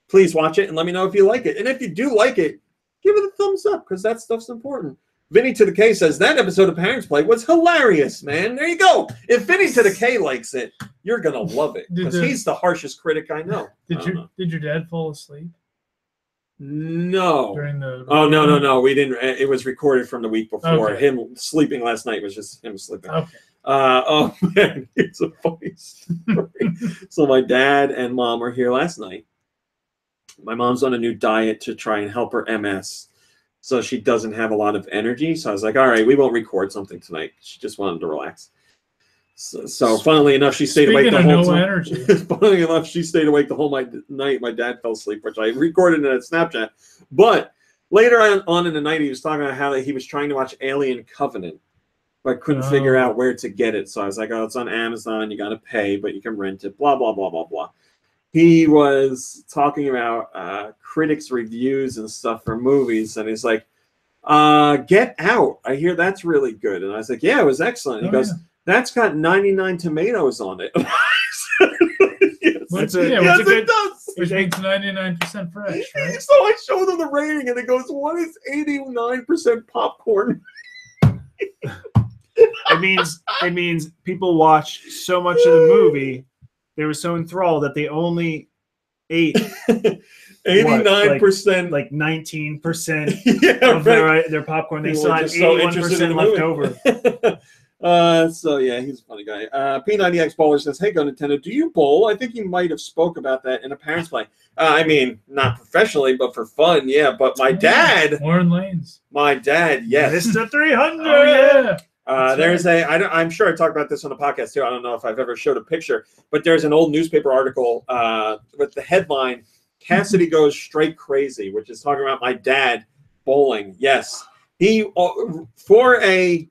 please watch it and let me know if you like it. And if you do like it, give it a thumbs up because that stuff's important. Vinny to the K says that episode of Parents Play was hilarious, man. There you go. If Vinny to the K likes it, you're gonna love it because he's the harshest critic I know. Did your dad fall asleep? No. During the no. We didn't. It was recorded from the week before. Okay. Him sleeping last night was just him sleeping. Okay. Oh man, it's a funny story. So my dad and mom were here last night. My mom's on a new diet to try and help her MS. So she doesn't have a lot of energy. So I was like, all right, we won't record something tonight. She just wanted to relax. So funnily enough, she stayed awake the whole time. Energy. Funnily enough, she stayed awake the whole night. My dad fell asleep, which I recorded in a Snapchat. But later on in the night, he was talking about how he was trying to watch Alien Covenant, but couldn't figure out where to get it. So I was like, oh, it's on Amazon. You got to pay, but you can rent it, blah, blah, blah, blah, blah. He was talking about critics' reviews and stuff for movies, and he's like, Get Out. I hear that's really good. And I was like, yeah, it was excellent. He goes, that's got 99 tomatoes on it. Yes, it does. Which means 99% fresh, right? So I showed him the rating, and it goes, what is 89% popcorn? It means people watched so much of the movie. They were so enthralled that they only ate 89%, like 19% of their popcorn. They still had 81% left over. So yeah, he's a funny guy. P90X Bowler says, "Hey, GoNintendo, do you bowl?" I think you might have spoke about that in a Parents Play. I mean, not professionally, but for fun, yeah. But my dad, Warren Lanes. My dad, yes, Mr. 300. Oh yeah. I'm sure I talked about this on the podcast too. I don't know if I've ever showed a picture, but there's an old newspaper article with the headline, Cassidy Goes Straight Crazy, which is talking about my dad bowling. Yes. He, for a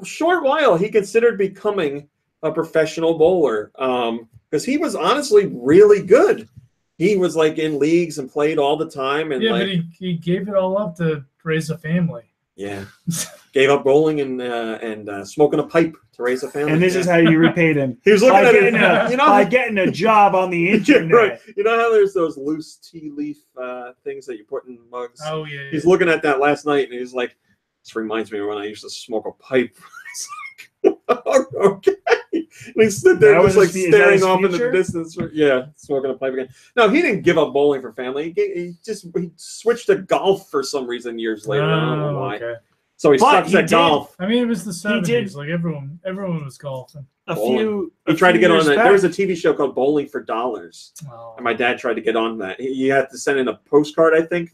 short while, he considered becoming a professional bowler because he was honestly really good. He was like in leagues and played all the time. And but he gave it all up to raise a family. Yeah, gave up bowling and smoking a pipe to raise a family. And this is how you repaid him. He was looking at by getting a job on the internet. Right. You know how there's those loose tea leaf things that you put in mugs? Oh yeah. He's looking at that last night, and he's like, "This reminds me of when I used to smoke a pipe." Okay. And he stood there just like staring off into the distance. Yeah, smoking a pipe again. No, he didn't give up bowling for family. He switched to golf for some reason years later. I don't know why. Okay. So he sucks at golf. I mean, it was the 70s. Like everyone was golfing. He tried to get on that. There was a TV show called Bowling for Dollars, and my dad tried to get on that. He had to send in a postcard, I think,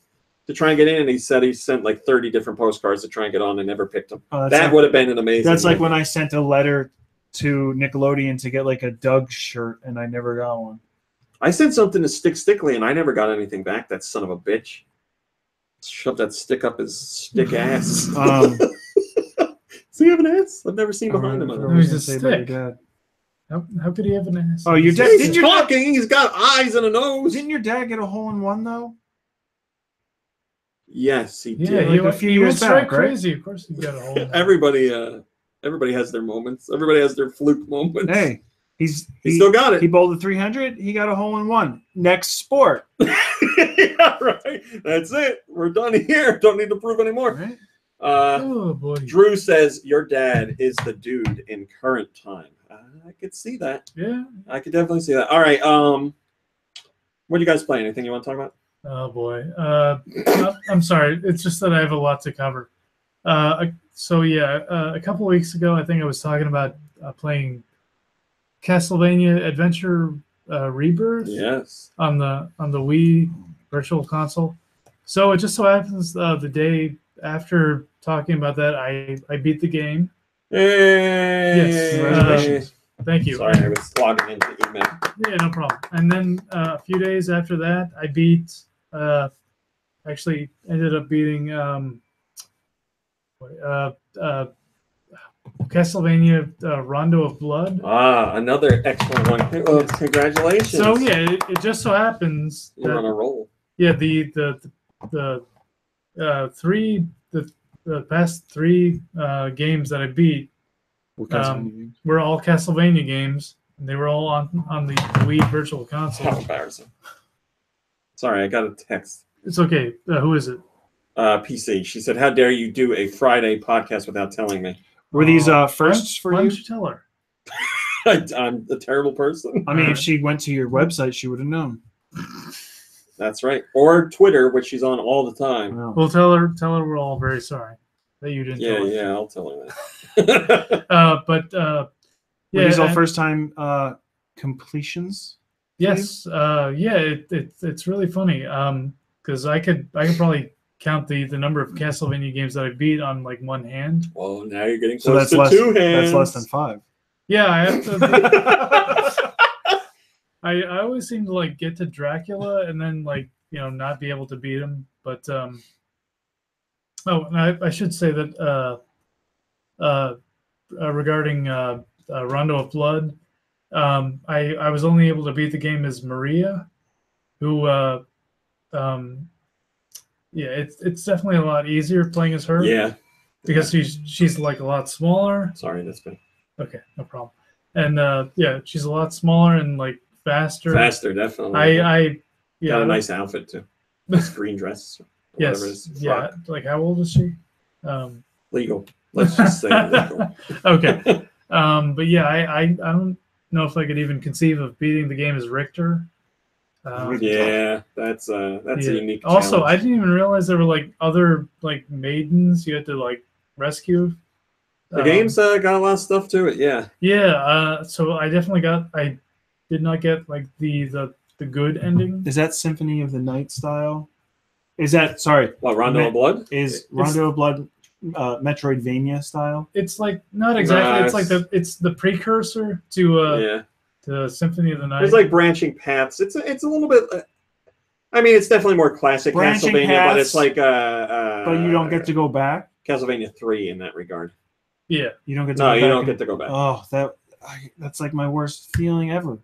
to try and get in, and he said he sent like 30 different postcards to try and get on and never picked them. That would have been an amazing. That's like when I sent a letter to Nickelodeon to get like a Doug shirt, and I never got one. I sent something to Stick Stickley, and I never got anything back. That son of a bitch. Shove that stick up his stick ass. Does he have an ass? I've never seen behind him. He's a stick. How could he have an ass? Oh, your dad. He's talking. He's got eyes and a nose. Didn't your dad get a hole-in-one though? Yes, he did. Yeah, like a few years back, crazy. Of course, he got a hole. Everybody has their moments. Everybody has their fluke moments. Hey, he still got it. He bowled a 300. He got a hole-in-one. Next sport. Yeah, right. That's it. We're done here. Don't need to prove anymore. Right. Oh boy. Drew says your dad is the dude in current time. I could see that. Yeah, I could definitely see that. All right. What are you guys playing? Anything you want to talk about? Oh boy. I'm sorry. It's just that I have a lot to cover. A couple of weeks ago, I think I was talking about playing Castlevania Adventure Rebirth. Yes. On the Wii Virtual Console. So it just so happens the day after talking about that, I beat the game. Hey. Yes. Congratulations. Thank you. Sorry, I was logging into email. Yeah, no problem. And then a few days after that, I beat. Actually, ended up beating Castlevania Rondo of Blood. Another excellent one. Well, congratulations. So yeah, it just so happens you're on a roll. Yeah, the past three games that I beat were all Castlevania games. And they were all on the Wii Virtual Console. How embarrassing. Sorry, I got a text. It's okay. Who is it? PC. She said, "How dare you do a Friday podcast without telling me?" Were these firsts for why you? don't you tell her? I'm a terrible person. I mean, if she went to your website, she would have known. That's right. Or Twitter, which she's on all the time. Wow. We'll tell her we're all very sorry that you didn't tell her. Yeah, I'll tell her that. Were Yeah, these all first time completions? yes, it's really funny. Because I could probably count the number of Castlevania games that I beat on like one hand. Well, now you're getting So close that's to two hands. That's less than 5. Yeah, I have to. I always seem to like get to Dracula and then like not be able to beat him. But and I should say that regarding Rondo of Blood, I was only able to beat the game as Maria, who it's definitely a lot easier playing as her. Yeah, because she's like a lot smaller. sorry, that's me. Okay, no problem. And she's a lot smaller and like faster. Faster, definitely. I got a nice outfit too. Nice green dress. Yes. Whatever it is. Yeah. Frock. Like how old is she? Legal. Let's just say legal. Okay. But yeah, I don't know if I could even conceive of beating the game as Richter. Yeah, that's a unique Also, challenge. I didn't even realize there were like other like maidens you had to like rescue. The game's got a lot of stuff to it, yeah. Yeah, so I did not get like the good ending. Is that Symphony of the Night style? Is that What, Rondo of Blood? Is Rondo of Blood Metroidvania style? It's like not exactly. Nah, it's like the precursor to to Symphony of the Night. There's like branching paths. It's a little bit. I mean, it's definitely more classic Branching Castlevania, but paths, it's like but you don't get to go back. Castlevania 3 in that regard. Yeah, You don't get to No, go you back don't and- get to go back. Oh, that's like my worst feeling ever.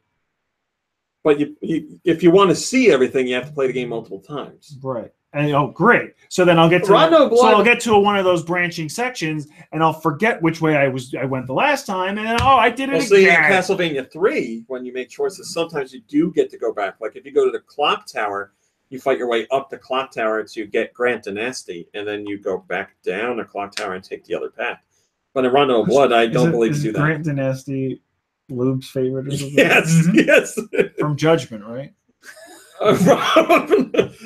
But if you want to see everything, you have to play the game multiple times. Right. And great. So then I'll get to Rondo of Blood- so I'll get to one of those branching sections, and I'll forget which way I went the last time, and then I did it Well, see, in again. Castlevania 3, when you make choices, sometimes you do get to go back. Like if you go to the clock tower, you fight your way up the clock tower to get Grant Dynasty, and then you go back down the clock tower and take the other path. But in Rondo of Blood, I don't believe you do that. Grant Dynasty Lube's favorite or something? Yes, Mhm. yes. From Judgment, right?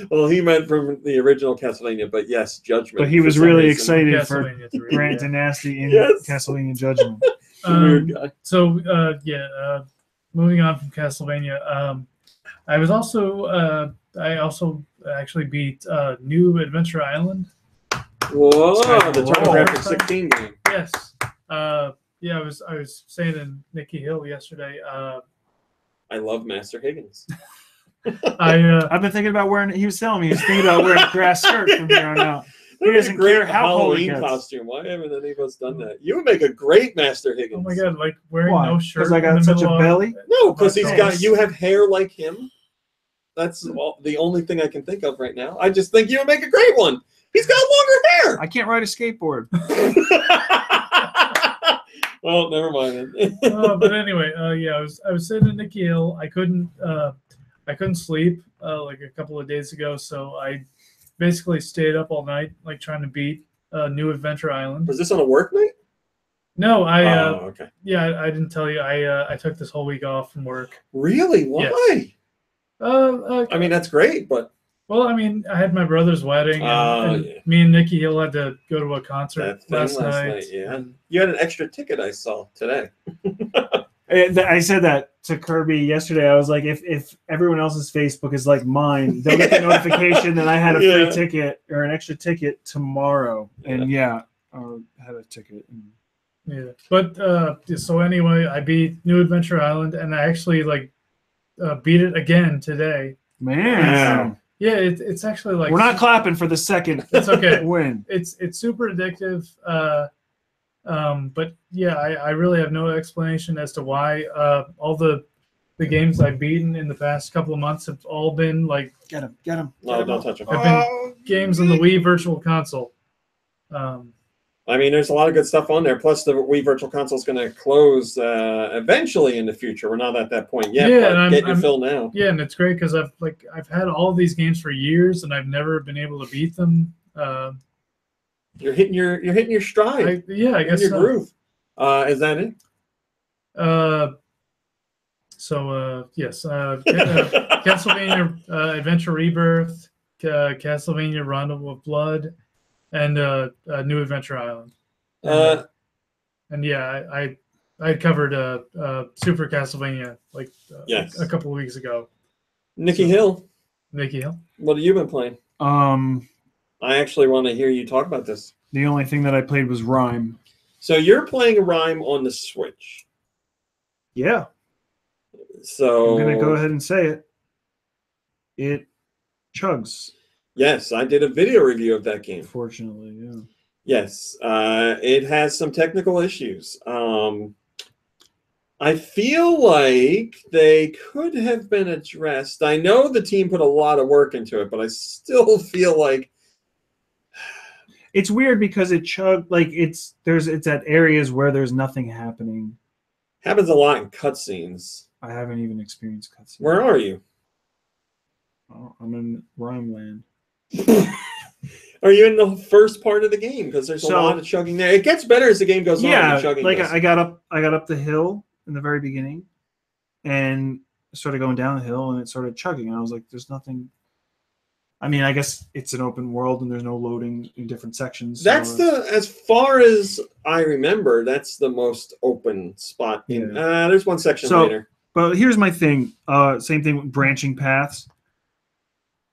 Well, he meant from the original Castlevania, but yes, Judgment. But he for was some really reason. excited for Castlevania 3. Grant yeah. Dynasty in Yes. Castlevania Judgment. Weird guy. So moving on from Castlevania, I also actually beat New Adventure Island. Whoa, the Whoa. TurboGrafx 16 game. Yes. I was saying to Nikki Hill yesterday. I love Master Higgins. I've been thinking about wearing. He was telling me he was thinking about wearing a grass skirt from here on out. He doesn't care how cold it Halloween gets. costume. Why haven't any of us done that? You would make a great Master Higgins. Oh my god! Like wearing Why? no shirt. Because I in got the such a middle of- belly. No, because he's That's got. nice. You have hair like him. That's the only thing I can think of right now. I just think you would make a great one. He's got longer hair. I can't ride a skateboard. Well, never mind. Then. But anyway, I was sitting at Nikki Hill. I couldn't sleep like a couple of days ago, so I basically stayed up all night, like trying to beat New Adventure Island. Was this on a work night? No, Okay. I didn't tell you. I took this whole week off from work. Really? Why? I mean, that's great, but Well, I mean, I had my brother's wedding, and yeah. me and Nikki Hill had to go to a concert that thing last night. yeah. You had an extra ticket I saw today. I said that to Kirby yesterday. I was like, if everyone else's Facebook is like mine, they'll get the notification that I had a free ticket or an extra ticket tomorrow. And I had a ticket. Yeah, but so anyway, I beat New Adventure Island, and I actually beat it again today. Man. Yeah, it's actually like We're not clapping for the second It's okay. win. It's super addictive. But yeah, I really have no explanation as to why all the games I've beaten in the past couple of months have all been like Get him. No, don't touch him. I've been games on the Wii Virtual Console. I mean, there's a lot of good stuff on there. Plus, the Wii Virtual Console is going to close eventually in the future. We're not at that point yet, but get your fill now. Yeah, and it's great because I've had all of these games for years, and I've never been able to beat them. You're hitting your stride. I guess your groove. Is that it? Yes, Castlevania Adventure Rebirth, Castlevania Rondo of Blood, and New Adventure Island. And yeah, I covered Super Castlevania a couple of weeks ago. Nikki Hill. What have you been playing? I actually want to hear you talk about this. The only thing that I played was RiME. So you're playing RiME on the Switch. Yeah. So I'm going to go ahead and say it. It chugs. Yes, I did a video review of that game. Fortunately, yeah. Yes, it has some technical issues. I feel like they could have been addressed. I know the team put a lot of work into it, but I still feel like it's weird because it chugged it's at areas where there's nothing happening. Happens a lot in cutscenes. I haven't even experienced cutscenes. Where are you? Oh, I'm in RiME land. Are you in the first part of the game? Because there's a lot of chugging there. It gets better as the game goes on. Yeah, I got up the hill in the very beginning, and started going down the hill, and it started chugging. And I was like, "There's nothing." I mean, I guess it's an open world, and there's no loading in different sections. That's as far as I remember, that's the most open spot. There's one section later. But here's my thing. Same thing with branching paths.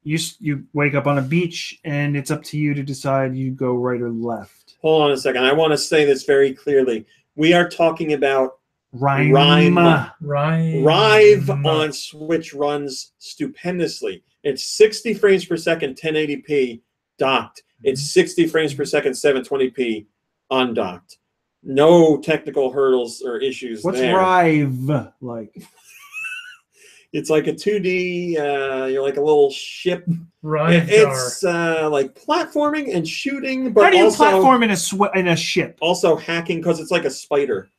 You wake up on a beach, and it's up to you to decide you go right or left. Hold on a second. I want to say this very clearly. We are talking about RiME. RiME on Switch runs stupendously. It's 60 frames per second, 1080p docked. It's 60 frames per second, 720p undocked. No technical hurdles or issues What's there. RiME like? It's like a 2D, you're like a little ship. Right. It's like platforming and shooting, but how do you also platform in a ship? Also hacking, because it's like a spider,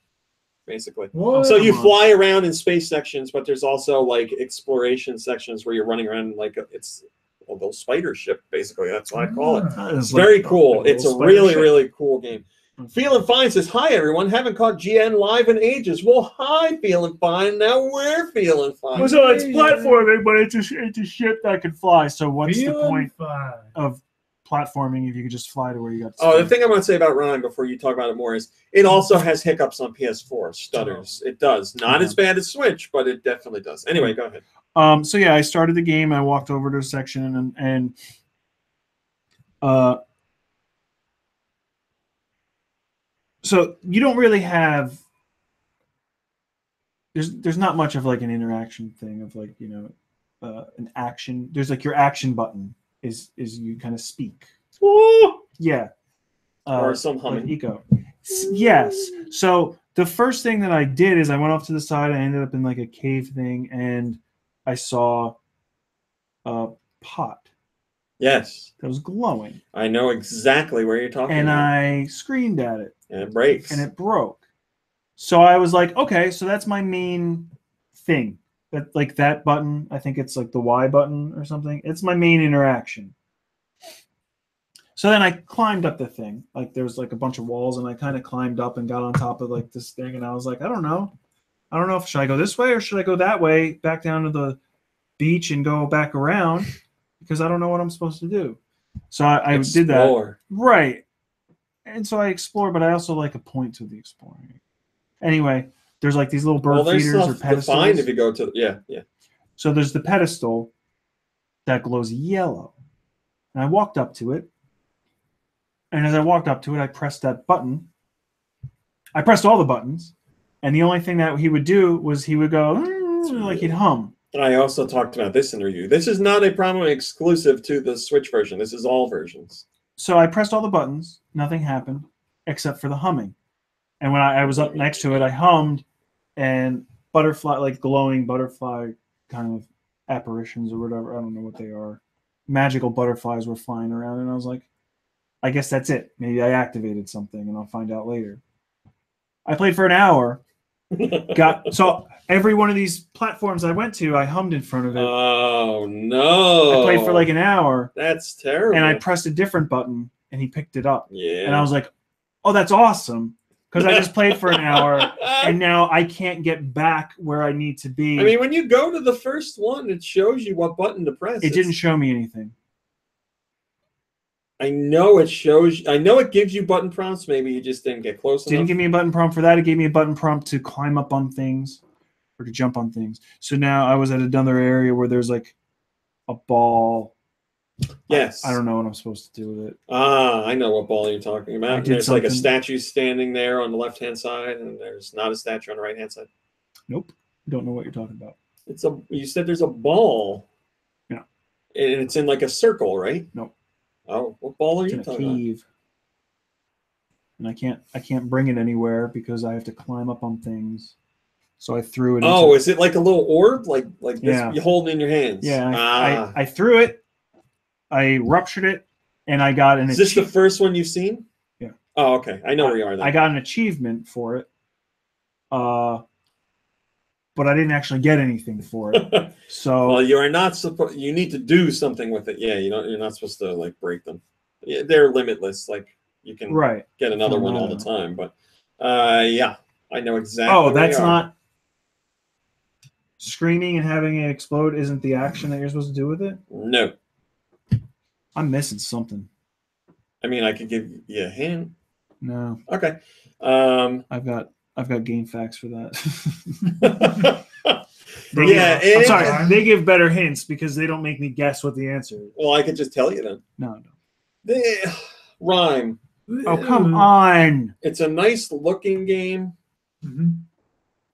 basically. What? So you fly around in space sections, but there's also like exploration sections where you're running around like it's a little spider ship, basically. That's what I call it. It's very cool. It's a really, really cool game. Feeling Fine says, "Hi, everyone. Haven't caught GN live in ages." Well, hi, Feeling Fine. Now we're feeling fine. Well, so it's platforming, but it's a ship that can fly. So what's the point of platforming if you could just fly to where you got to the thing I'm going to say about RiME before you talk about it more is it also has hiccups on PS4, stutters. It does. Not as bad as Switch, but it definitely does. Anyway, go ahead. So, yeah, I started the game. I walked over to a section and so you don't really have there's not much of like an interaction thing of like, an action. There's like your action button is you kind of speak. Ooh! Yeah. Or some humming. Eco. Yes. So the first thing that I did is I went off to the side. I ended up in like a cave thing, and I saw a pot. Yes. That was glowing. I know exactly where you're talking about. And I screamed at it. And it breaks. And it broke. So I was like, okay, so that's my main thing. That button, I think it's like the Y button or something. It's my main interaction. So then I climbed up the thing. Like there was like a bunch of walls, and I kind of climbed up and got on top of like this thing, and I was like, I don't know if should I go this way or should I go that way back down to the beach and go back around, because I don't know what I'm supposed to do. So I did that. Right. And so I explore, but I also like a point to the exploring. Anyway, there's like these little bird feeders or pedestals. Defined if you go to yeah. So there's the pedestal that glows yellow, and I walked up to it. And as I walked up to it, I pressed that button. I pressed all the buttons, and the only thing that he would do was he would go like he'd hum. I also talked about this in the review. This is not a prominent exclusive to the Switch version. This is all versions. So I pressed all the buttons. Nothing happened except for the humming. And when I was up next to it, I hummed, and butterfly, like glowing butterfly kind of apparitions or whatever, I don't know what they are, magical butterflies were flying around. And I was like, I guess that's it. Maybe I activated something, and I'll find out later. I played for an hour. So every one of these platforms I went to, I hummed in front of it. Oh no! I played for like an hour. That's terrible. And I pressed a different button, and he picked it up. Yeah. And I was like, "Oh, that's awesome!" Because I just played for an hour, and now I can't get back where I need to be. I mean, when you go to the first one, it shows you what button to press. It didn't show me anything. I know it shows. I know it gives you button prompts. Maybe you just didn't get close enough. Didn't give me a button prompt for that. It gave me a button prompt to climb up on things or to jump on things. So now I was at another area where there's like a ball. Yes. I don't know what I'm supposed to do with it. Ah, I know what ball you're talking about. There's like a something- statue standing there on the left-hand side, and there's not a statue on the right-hand side. Nope. Don't know what you're talking about. You said there's a ball. Yeah. And it's in like a circle, right? Nope. Oh, what ball are It's you in a talking about? cave. And I can't bring it anywhere because I have to climb up on things. So I threw it. Oh, is it like a little orb, like this? Yeah. You hold it in your hands. Yeah, I threw it. I ruptured it, and I got an. Is this the first one you've seen? Yeah. Oh, okay. I know where you are. Then. I got an achievement for it. But I didn't actually get anything for it. So well, you are not supposed. You need to do something with it. Yeah, you're not supposed to like break them. Yeah, they're limitless. Like you can get another one all the time. But yeah, I know exactly. Oh, that's not screaming and having it explode. Isn't the action that you're supposed to do with it? No. I'm missing something. I mean, I could give you a hint. No. Okay. I've got game facts for that. I'm sorry. They give better hints because they don't make me guess what the answer is. Well, I could just tell you then. No. RiME. Oh, come on. It's a nice looking game. Mm-hmm.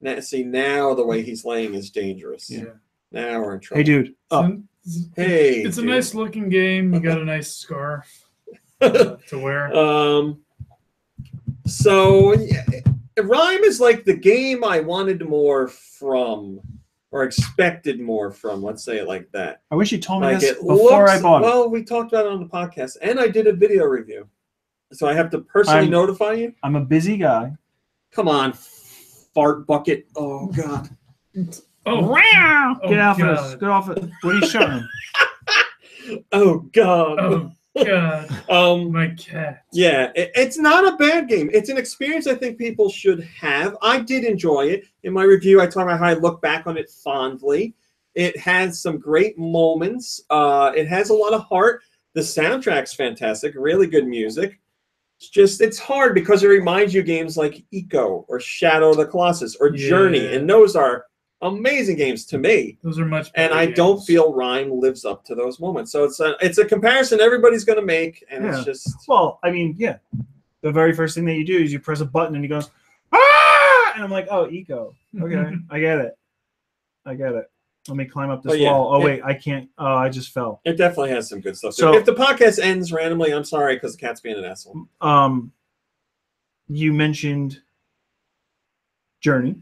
Now, see, now the way he's laying is dangerous. Yeah. Now we're in trouble. Hey, dude. Hey. It's a nice looking game. You got a nice scarf to wear. So, yeah, RiME is like the game I wanted more from, or expected more from. Let's say it like that. I wish you told me like this before I bought it. Well, we talked about it on the podcast, and I did a video review. So I have to personally notify you? I'm a busy guy. Come on, fart bucket. Oh, God. Oh, get off it. Get off it. What are you showing? Oh, God. Oh, God. My cat. Yeah, it's not a bad game. It's an experience I think people should have. I did enjoy it. In my review, I talk about how I look back on it fondly. It has some great moments. It has a lot of heart. The soundtrack's fantastic. Really good music. It's hard because it reminds you of games like Eco or Shadow of the Colossus or Journey, and those are amazing games to me. Those are much and better I games. don't feel RiME lives up to those moments. So it's a comparison everybody's going to make, and it's just I mean, the very first thing that you do is you press a button and he goes ah, and I'm like, oh, Eco. Okay, I get it. Let me climb up this wall. Oh wait, I can't. Oh, I just fell. It definitely has some good stuff. So if the podcast ends randomly, I'm sorry because the cat's being an asshole. You mentioned Journey.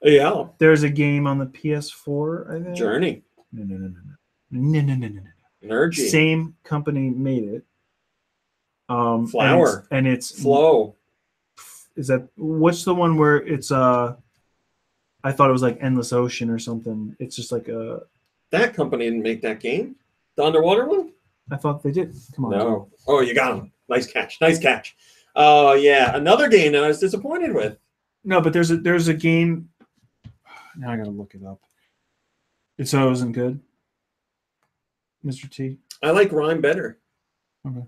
Yeah. There's a game on the PS4, I think. Journey. No. Energy. Same company made it. Flower. And it's Flow. What's the one where it's I thought it was like Endless Ocean or something. It's just like a. That company didn't make that game. The underwater one. I thought they did. Come on. No. Oh, you got him. Nice catch. Oh yeah, another game that I was disappointed with. No, but there's a game. Now I gotta look it up. It wasn't good, Mr. T. I like RiME better. Okay.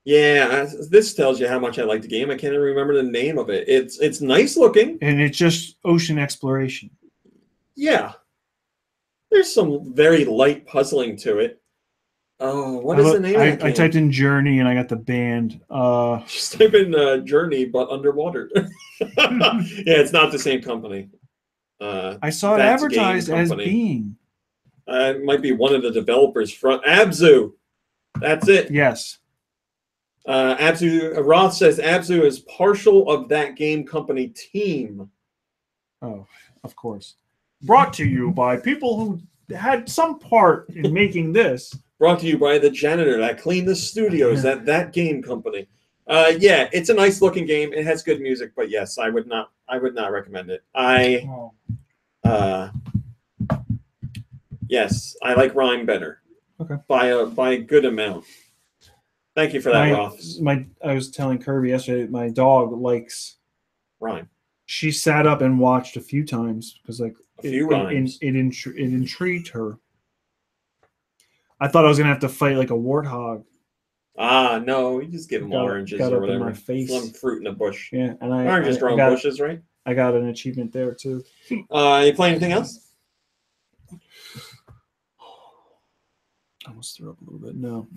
Yeah, this tells you how much I like the game. I can't even remember the name of it. It's nice looking. And it's just ocean exploration. Yeah. There's some very light puzzling to it. Oh, what is the name of that game? I typed in Journey and I got the band. Just type in Journey, but underwater. Yeah, it's not the same company. I saw it advertised as being. It might be one of the developers front. Abzu. That's it. Yes. Abzu. Roth says Abzu is partial of that game company team. Oh, of course. Brought to you by people who had some part in making this. Brought to you by the janitor that cleaned the studios at that game company. Yeah, it's a nice looking game. It has good music, but yes, I would not recommend it. Yes, I like RiME better. Okay. By a good amount. Thank you for that, Roth. I was telling Kirby yesterday, my dog likes RiME. She sat up and watched a few times because a few rhymes. It intrigued her. I thought I was gonna have to fight like a warthog. No, you just give them oranges or whatever. In my face. Some fruit in a bush. Yeah, and oranges grow in bushes, right? I got an achievement there too. You play anything else? I almost threw up a little bit. No.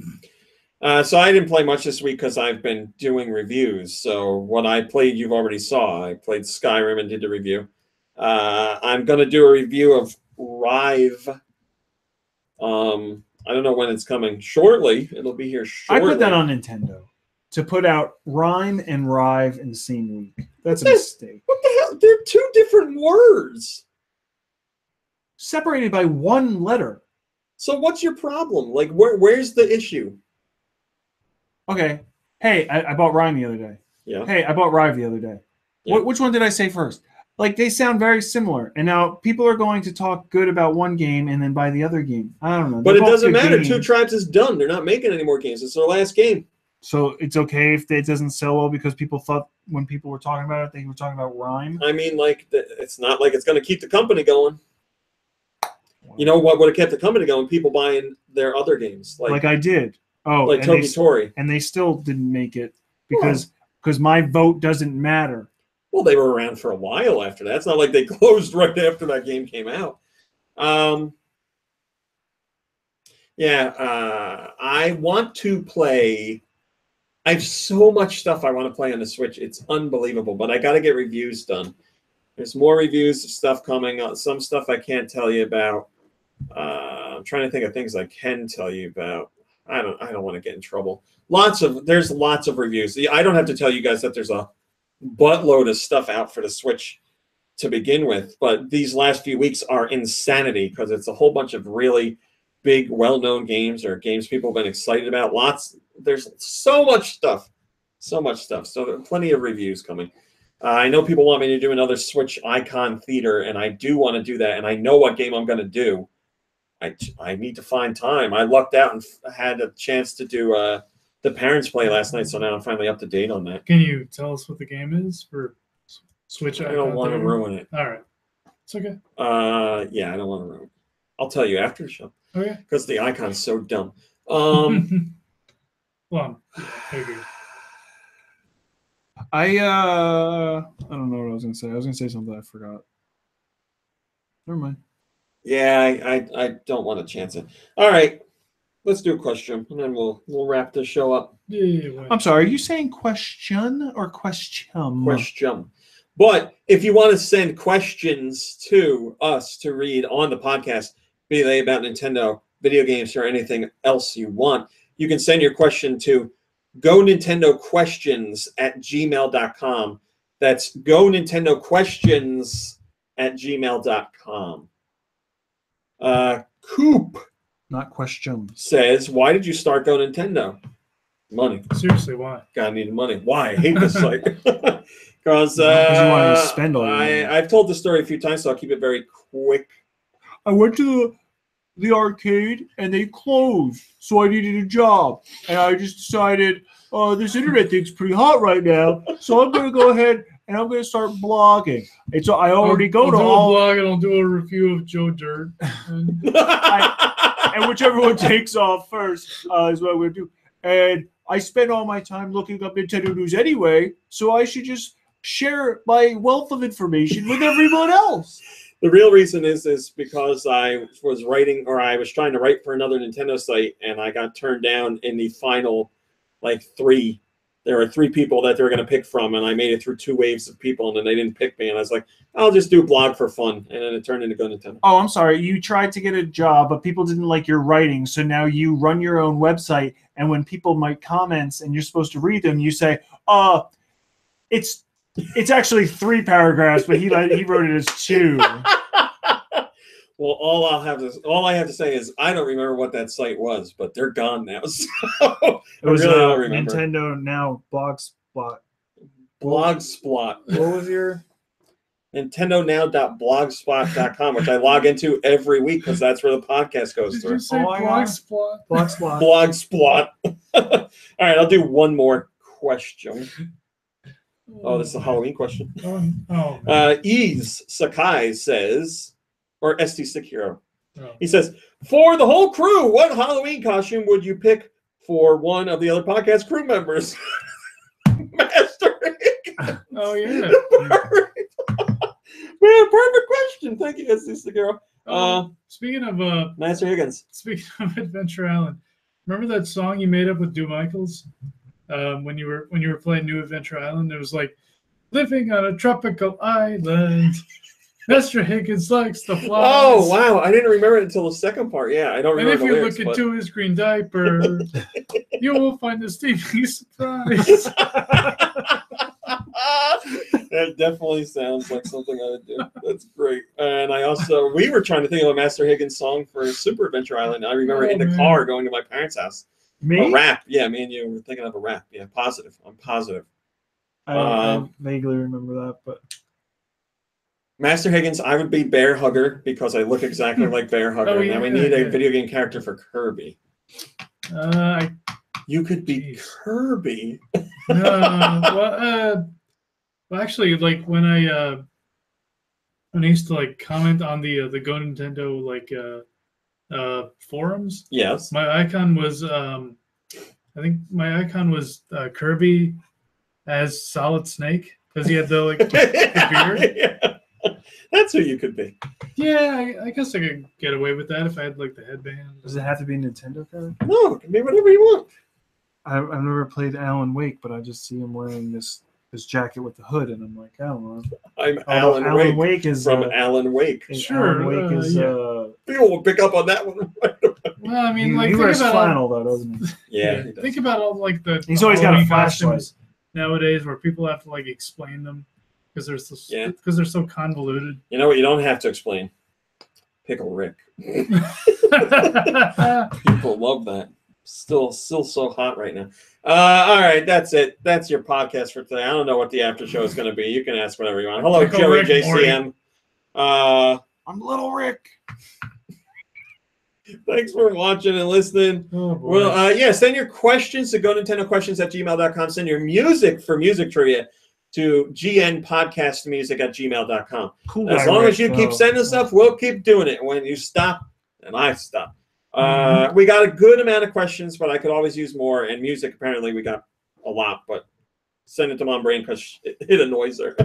So I didn't play much this week because I've been doing reviews. So what I played, you've already saw. I played Skyrim and did the review. I'm going to do a review of RiME. I don't know when it's coming. Shortly. It'll be here shortly. I put that on Nintendo to put out RiME and RiVE in the same week. That's a mistake. What the hell? They're two different words. Separated by one letter. So what's your problem? Like, where's the issue? Okay. Hey, I bought RiME the other day. Yeah. Hey, I bought RiVE the other day. Yeah. Which one did I say first? Like, they sound very similar. And now people are going to talk good about one game and then buy the other game. I don't know. But it doesn't matter. Two Tribes is done. They're not making any more games. It's their last game. So it's okay if it doesn't sell well because people thought when people were talking about it, they were talking about RiME? I mean, like, it's not like it's going to keep the company going. You know what would have kept the company going? People buying their other games. Like I did. Oh, like Toki Tori. And they still didn't make it because my vote doesn't matter. Well, they were around for a while after that. It's not like they closed right after that game came out. I want to play. I have so much stuff I want to play on the Switch. It's unbelievable, but I got to get reviews done. There's more reviews of stuff coming. Some stuff I can't tell you about. I'm trying to think of things I can tell you about. I don't want to get in trouble. There's lots of reviews. I don't have to tell you guys that there's a buttload of stuff out for the Switch to begin with, but these last few weeks are insanity because it's a whole bunch of really big, well-known games or games people have been excited about. There's so much stuff. So there are plenty of reviews coming. I know people want me to do another Switch Icon Theater, and I do want to do that, and I know what game I'm going to do. I need to find time. I lucked out and had a chance to do the Parents Play last night, so now I'm finally up to date on that. Can you tell us what the game is for Switch Icon? I don't want to ruin it. All right. It's okay. Yeah, I don't want to ruin it. I'll tell you after the show. Okay. Because the icon's so dumb. Well, I figured. I don't know what I was going to say. I was going to say something I forgot. Never mind. Yeah, I don't want to chance it. All right. Let's do a question, and then we'll wrap this show up. Yeah, I'm sorry, are you saying question or question? Question. But if you want to send questions to us to read on the podcast, be they about Nintendo, video games, or anything else you want, you can send your question to GoNintendoQuestions@gmail.com. That's GoNintendoQuestions@gmail.com. Coop. Not question. Says, why did you start GoNintendo? Money. Seriously, why? God needed money. Why? I hate this site. Because you want to spend all your money. I've told the story a few times, so I'll keep it very quick. I went to the arcade and they closed, so I needed a job. And I just decided, this internet thing's pretty hot right now, so I'm going to go ahead and I'm going to start blogging. And so I already I'll do a blog and I'll do a review of Joe Dirt. And whichever one takes off first is what I'm going to do. And I spend all my time looking up Nintendo news anyway, so I should just share my wealth of information with everyone else. The real reason is because I was writing, or I was trying to write for another Nintendo site, and I got turned down in the final, three. There were 3 people that they were going to pick from, and I made it through 2 waves of people, and then they didn't pick me. And I was like, I'll just do a blog for fun. And then it turned into GoNintendo. Oh, I'm sorry. You tried to get a job, but people didn't like your writing. So now you run your own website, and when people make comments and you're supposed to read them, you say, it's actually 3 paragraphs, but he wrote it as 2. Well, all I have to say is I don't remember what that site was, but they're gone now. So It was I really don't remember. Nintendo Now Blogspot. Blogspot. What was your NintendoNow.blogspot.com, which I log into every week because that's where the podcast goes Did through. you say Blogspot? Blogspot? Blogspot. All right, I'll do one more question. Oh, this is a Halloween question. Ease Sakai says, or ST Stick Hero. Oh. He says, for the whole crew, what Halloween costume would you pick for one of the other podcast crew members? Master Rick. Oh, yeah. Perfect. Man, perfect question. Thank you, ST Stick Hero. Speaking of Master Higgins. Speaking of Adventure Island, remember that song you made up with Du Michaels? When you were playing New Adventure Island, it was like living on a tropical island. Mr. Higgins likes the flies. Oh wow, I didn't remember it until the second part. Yeah, I don't remember. And if the you lyrics, look into his green diaper, you will find a steaming surprise. That definitely sounds like something I would do. That's great. And we were trying to think of a Master Higgins song for Super Adventure Island. I remember in the car going to my parents' house. Me? A rap. Yeah, me and you were thinking of a rap. Yeah, positive. I'm positive. I vaguely remember that, but Master Higgins, I would be Bear Hugger because I look exactly like Bear Hugger. Oh, Now we need a video game character for Kirby. You could be Kirby. Well, actually, like when I used to like comment on the GoNintendo forums. Yes. My icon was I think my icon was Kirby as Solid Snake because he had the the beard. Yeah. That's who you could be. Yeah, I guess I could get away with that if I had like the headband. Does it have to be Nintendo card? No, it can be whatever you want. I've never played Alan Wake, but I just see him wearing this jacket with the hood, and I'm like, I don't know. I'm Alan Wake is from Alan Wake. Sure, People will pick up on that one. Well, I mean, he wears flannel though, doesn't he? Yeah. Think about all like the. He's always got a flashlight nowadays, where people have to like explain them because they're so convoluted. You know what? You don't have to explain. Pickle Rick. People love that. Still so hot right now. All right, that's it. That's your podcast for today. I don't know what the after show is going to be. You can ask whatever you want. Hello, Pickle Joey Rick JCM. I'm Little Rick. Thanks for watching and listening. Oh, boy. Well, send your questions to GoNintendoQuestions@gmail.com. Send your music for music trivia to gnpodcastmusic@gmail.com. Cool. As long as you keep sending stuff, we'll keep doing it. When you stop, and I stop. We got a good amount of questions, but I could always use more. And music, apparently, we got a lot, but send it to Mom Brain because it annoys her.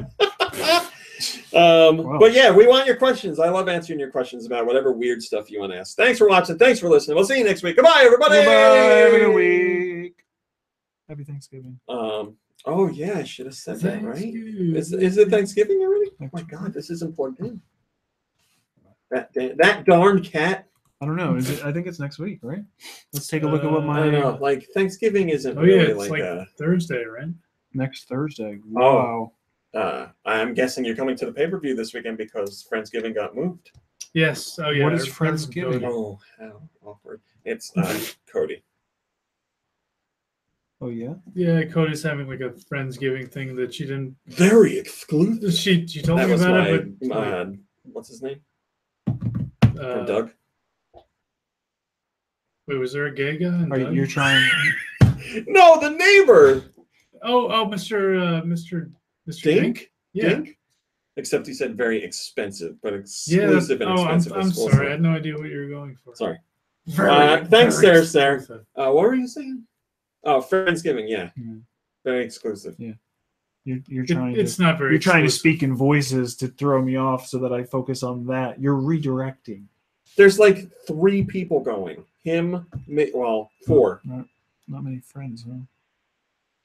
Wow. But yeah, we want your questions. I love answering your questions about whatever weird stuff you want to ask. Thanks for watching. Thanks for listening. We'll see you next week. Goodbye, everybody. Goodbye. Have a good week. Happy Thanksgiving. Oh yeah, I should have said that, right? Is it Thanksgiving already? Oh my God, this is important. That darn cat. I don't know. Is it? I think it's next week, right? Let's take a look at what my. I don't know. Like Thanksgiving isn't Oh really yeah, it's like Thursday, right? Next Thursday. Wow. I'm guessing you're coming to the pay-per-view this weekend because Friendsgiving got moved. Yes. Oh yeah. What is Friendsgiving? Oh, how awkward. It's Cody. Oh yeah. Yeah, Cody's having like a Friendsgiving thing that she didn't. Very exclusive. She told That me was about it, but my what's his name? Doug. Wait, was there a gay guy? In Doug? You're trying. No, the neighbor. Oh, Mr. Dink? Yeah. Dink? Except he said very expensive, but exclusive and expensive. I'm sorry. I had no idea what you were going for. Sorry. very Thanks, Sarah. What were you saying? Oh, Friendsgiving, yeah. Very exclusive. Yeah. You're trying. It's not very. You're trying to exclusive. speak in voices to throw me off so that I focus on that. You're redirecting. There's like 3 people going. Him, me, well, 4. Not many friends, huh?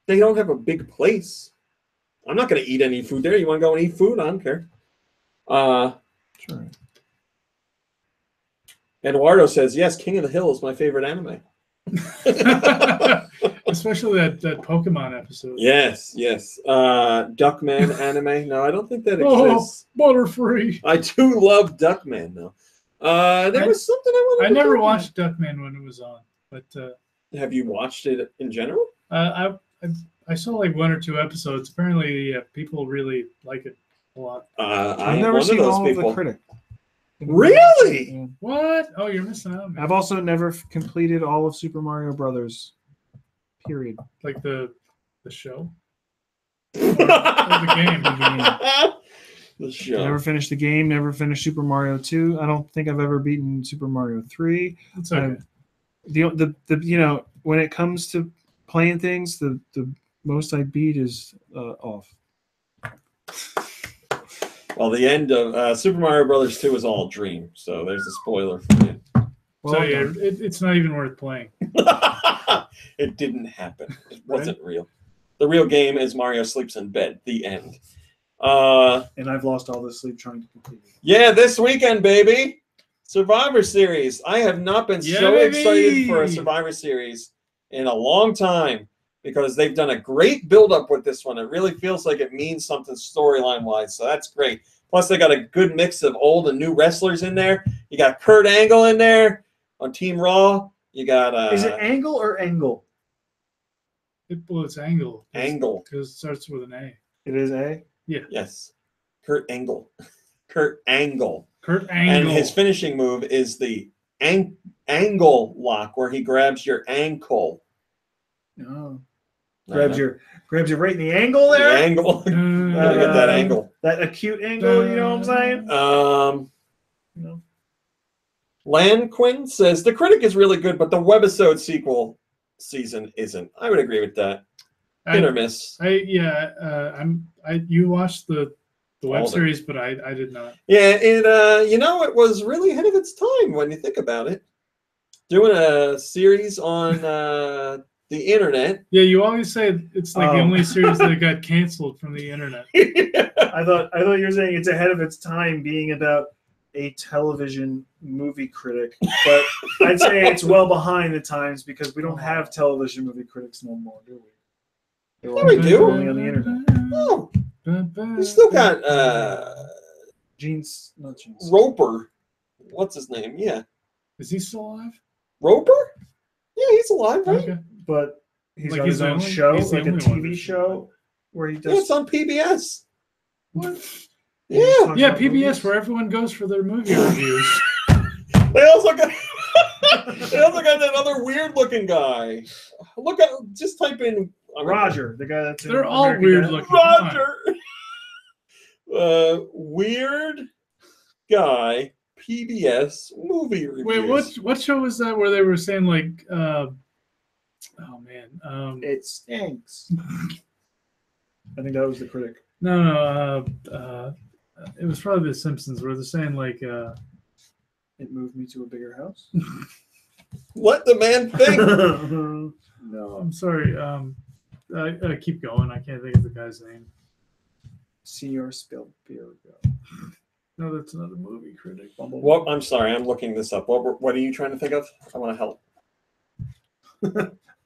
They don't have a big place. I'm not going to eat any food there. You want to go and eat food? I don't care. Sure. Eduardo says, yes, King of the Hill is my favorite anime. Especially that Pokemon episode. Yes. Duckman anime. No, I don't think that exists. Butterfree. I do love Duckman, though. There was something I wanted. I never watched Duckman when it was on, but have you watched it in general? I saw like 1 or 2 episodes. Apparently, people really like it a lot. I've never seen all of the critic. Really? Yeah. What? Oh, you're missing out, man. I've also never completed all of Super Mario Brothers. Period. Like the show. The game. The show. Never finished the game. Never finished Super Mario 2. I don't think I've ever beaten Super Mario 3. It's okay. The you know, when it comes to playing things, the most I beat is off. Well, the end of Super Mario Brothers 2 is all dream, so there's a spoiler for you. Well, so yeah, it's not even worth playing. It didn't happen. It wasn't real. The real game is Mario sleeps in bed. The end. And I've lost all this sleep trying to complete it. Yeah, this weekend, baby. Survivor Series. I have not been so excited for a Survivor Series in a long time because they've done a great build-up with this one. It really feels like it means something storyline-wise, so that's great. Plus, they got a good mix of old and new wrestlers in there. You got Kurt Angle in there on Team Raw. You got... Is it Angle or Angle? It's Angle. Angle. Because it starts with an A. It is A? Yeah. Yes. Kurt Angle. Kurt Angle. Kurt Angle. And his finishing move is the angle lock, where he grabs your ankle. Oh. Grabs you right in the angle there? The angle. Gotta get that angle. That acute angle, you know what I'm saying? Lanquin says, the critic is really good, but the Webisode sequel season isn't. I would agree with that. Hit or miss. You watched the web series, but I did not. Yeah, it was really ahead of its time when you think about it. Doing a series on the internet. Yeah, you always say it's like the only series that got canceled from the internet. I thought you were saying it's ahead of its time being about a television movie critic, but I'd say it's well behind the times because we don't have television movie critics no more, do we? Yeah, we do. Only on the internet. Oh, we still got not Gene's. Roper. What's his name? Yeah. Is he still alive? Roper? Yeah, he's alive, right? Okay. But he's Like got his own show, like a TV show where he does. Yeah, it's on PBS. What? Yeah. Yeah, PBS, where everyone goes for their movie reviews. They also got that other weird-looking guy. Look at, just type in Roger, the guy that's. They're all weird-looking. Roger. Weird guy. PBS movie reviews. Wait, what show was that where they were saying like, oh man, it stinks. I think that was the critic. No, it was probably The Simpsons where they're saying like, it moved me to a bigger house. Let the man think. No, I'm sorry. Keep going. I can't think of the guy's name. Senior Spielberg. No, that's another movie critic. What? I'm sorry, I'm looking this up. What are you trying to think of? I want to help.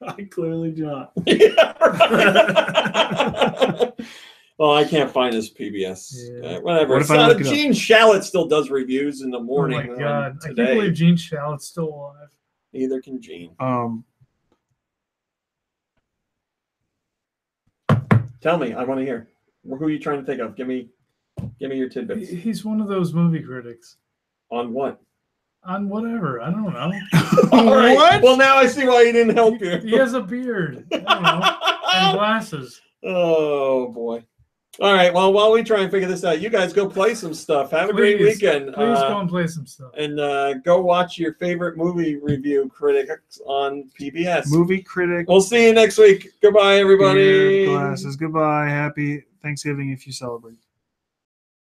I clearly do not. Yeah, right. Well, I can't find his PBS. Yeah. Whatever. What if Gene Shalit still does reviews in the morning. Oh my god! Today. I can't believe Gene Shalit's still alive. Neither can Gene. Tell me. I want to hear. Who are you trying to think of? Give me your tidbits. He's one of those movie critics. On what? On whatever. I don't know. All right. What? Well, now I see why he didn't help you. He has a beard. I don't know. And glasses. Oh, boy. All right. Well, while we try and figure this out, you guys go play some stuff. Have a great weekend. Please go and play some stuff. And go watch your favorite movie review critics on PBS. Movie critic. We'll see you next week. Goodbye, everybody. Glasses. Goodbye. Happy Thanksgiving if you celebrate.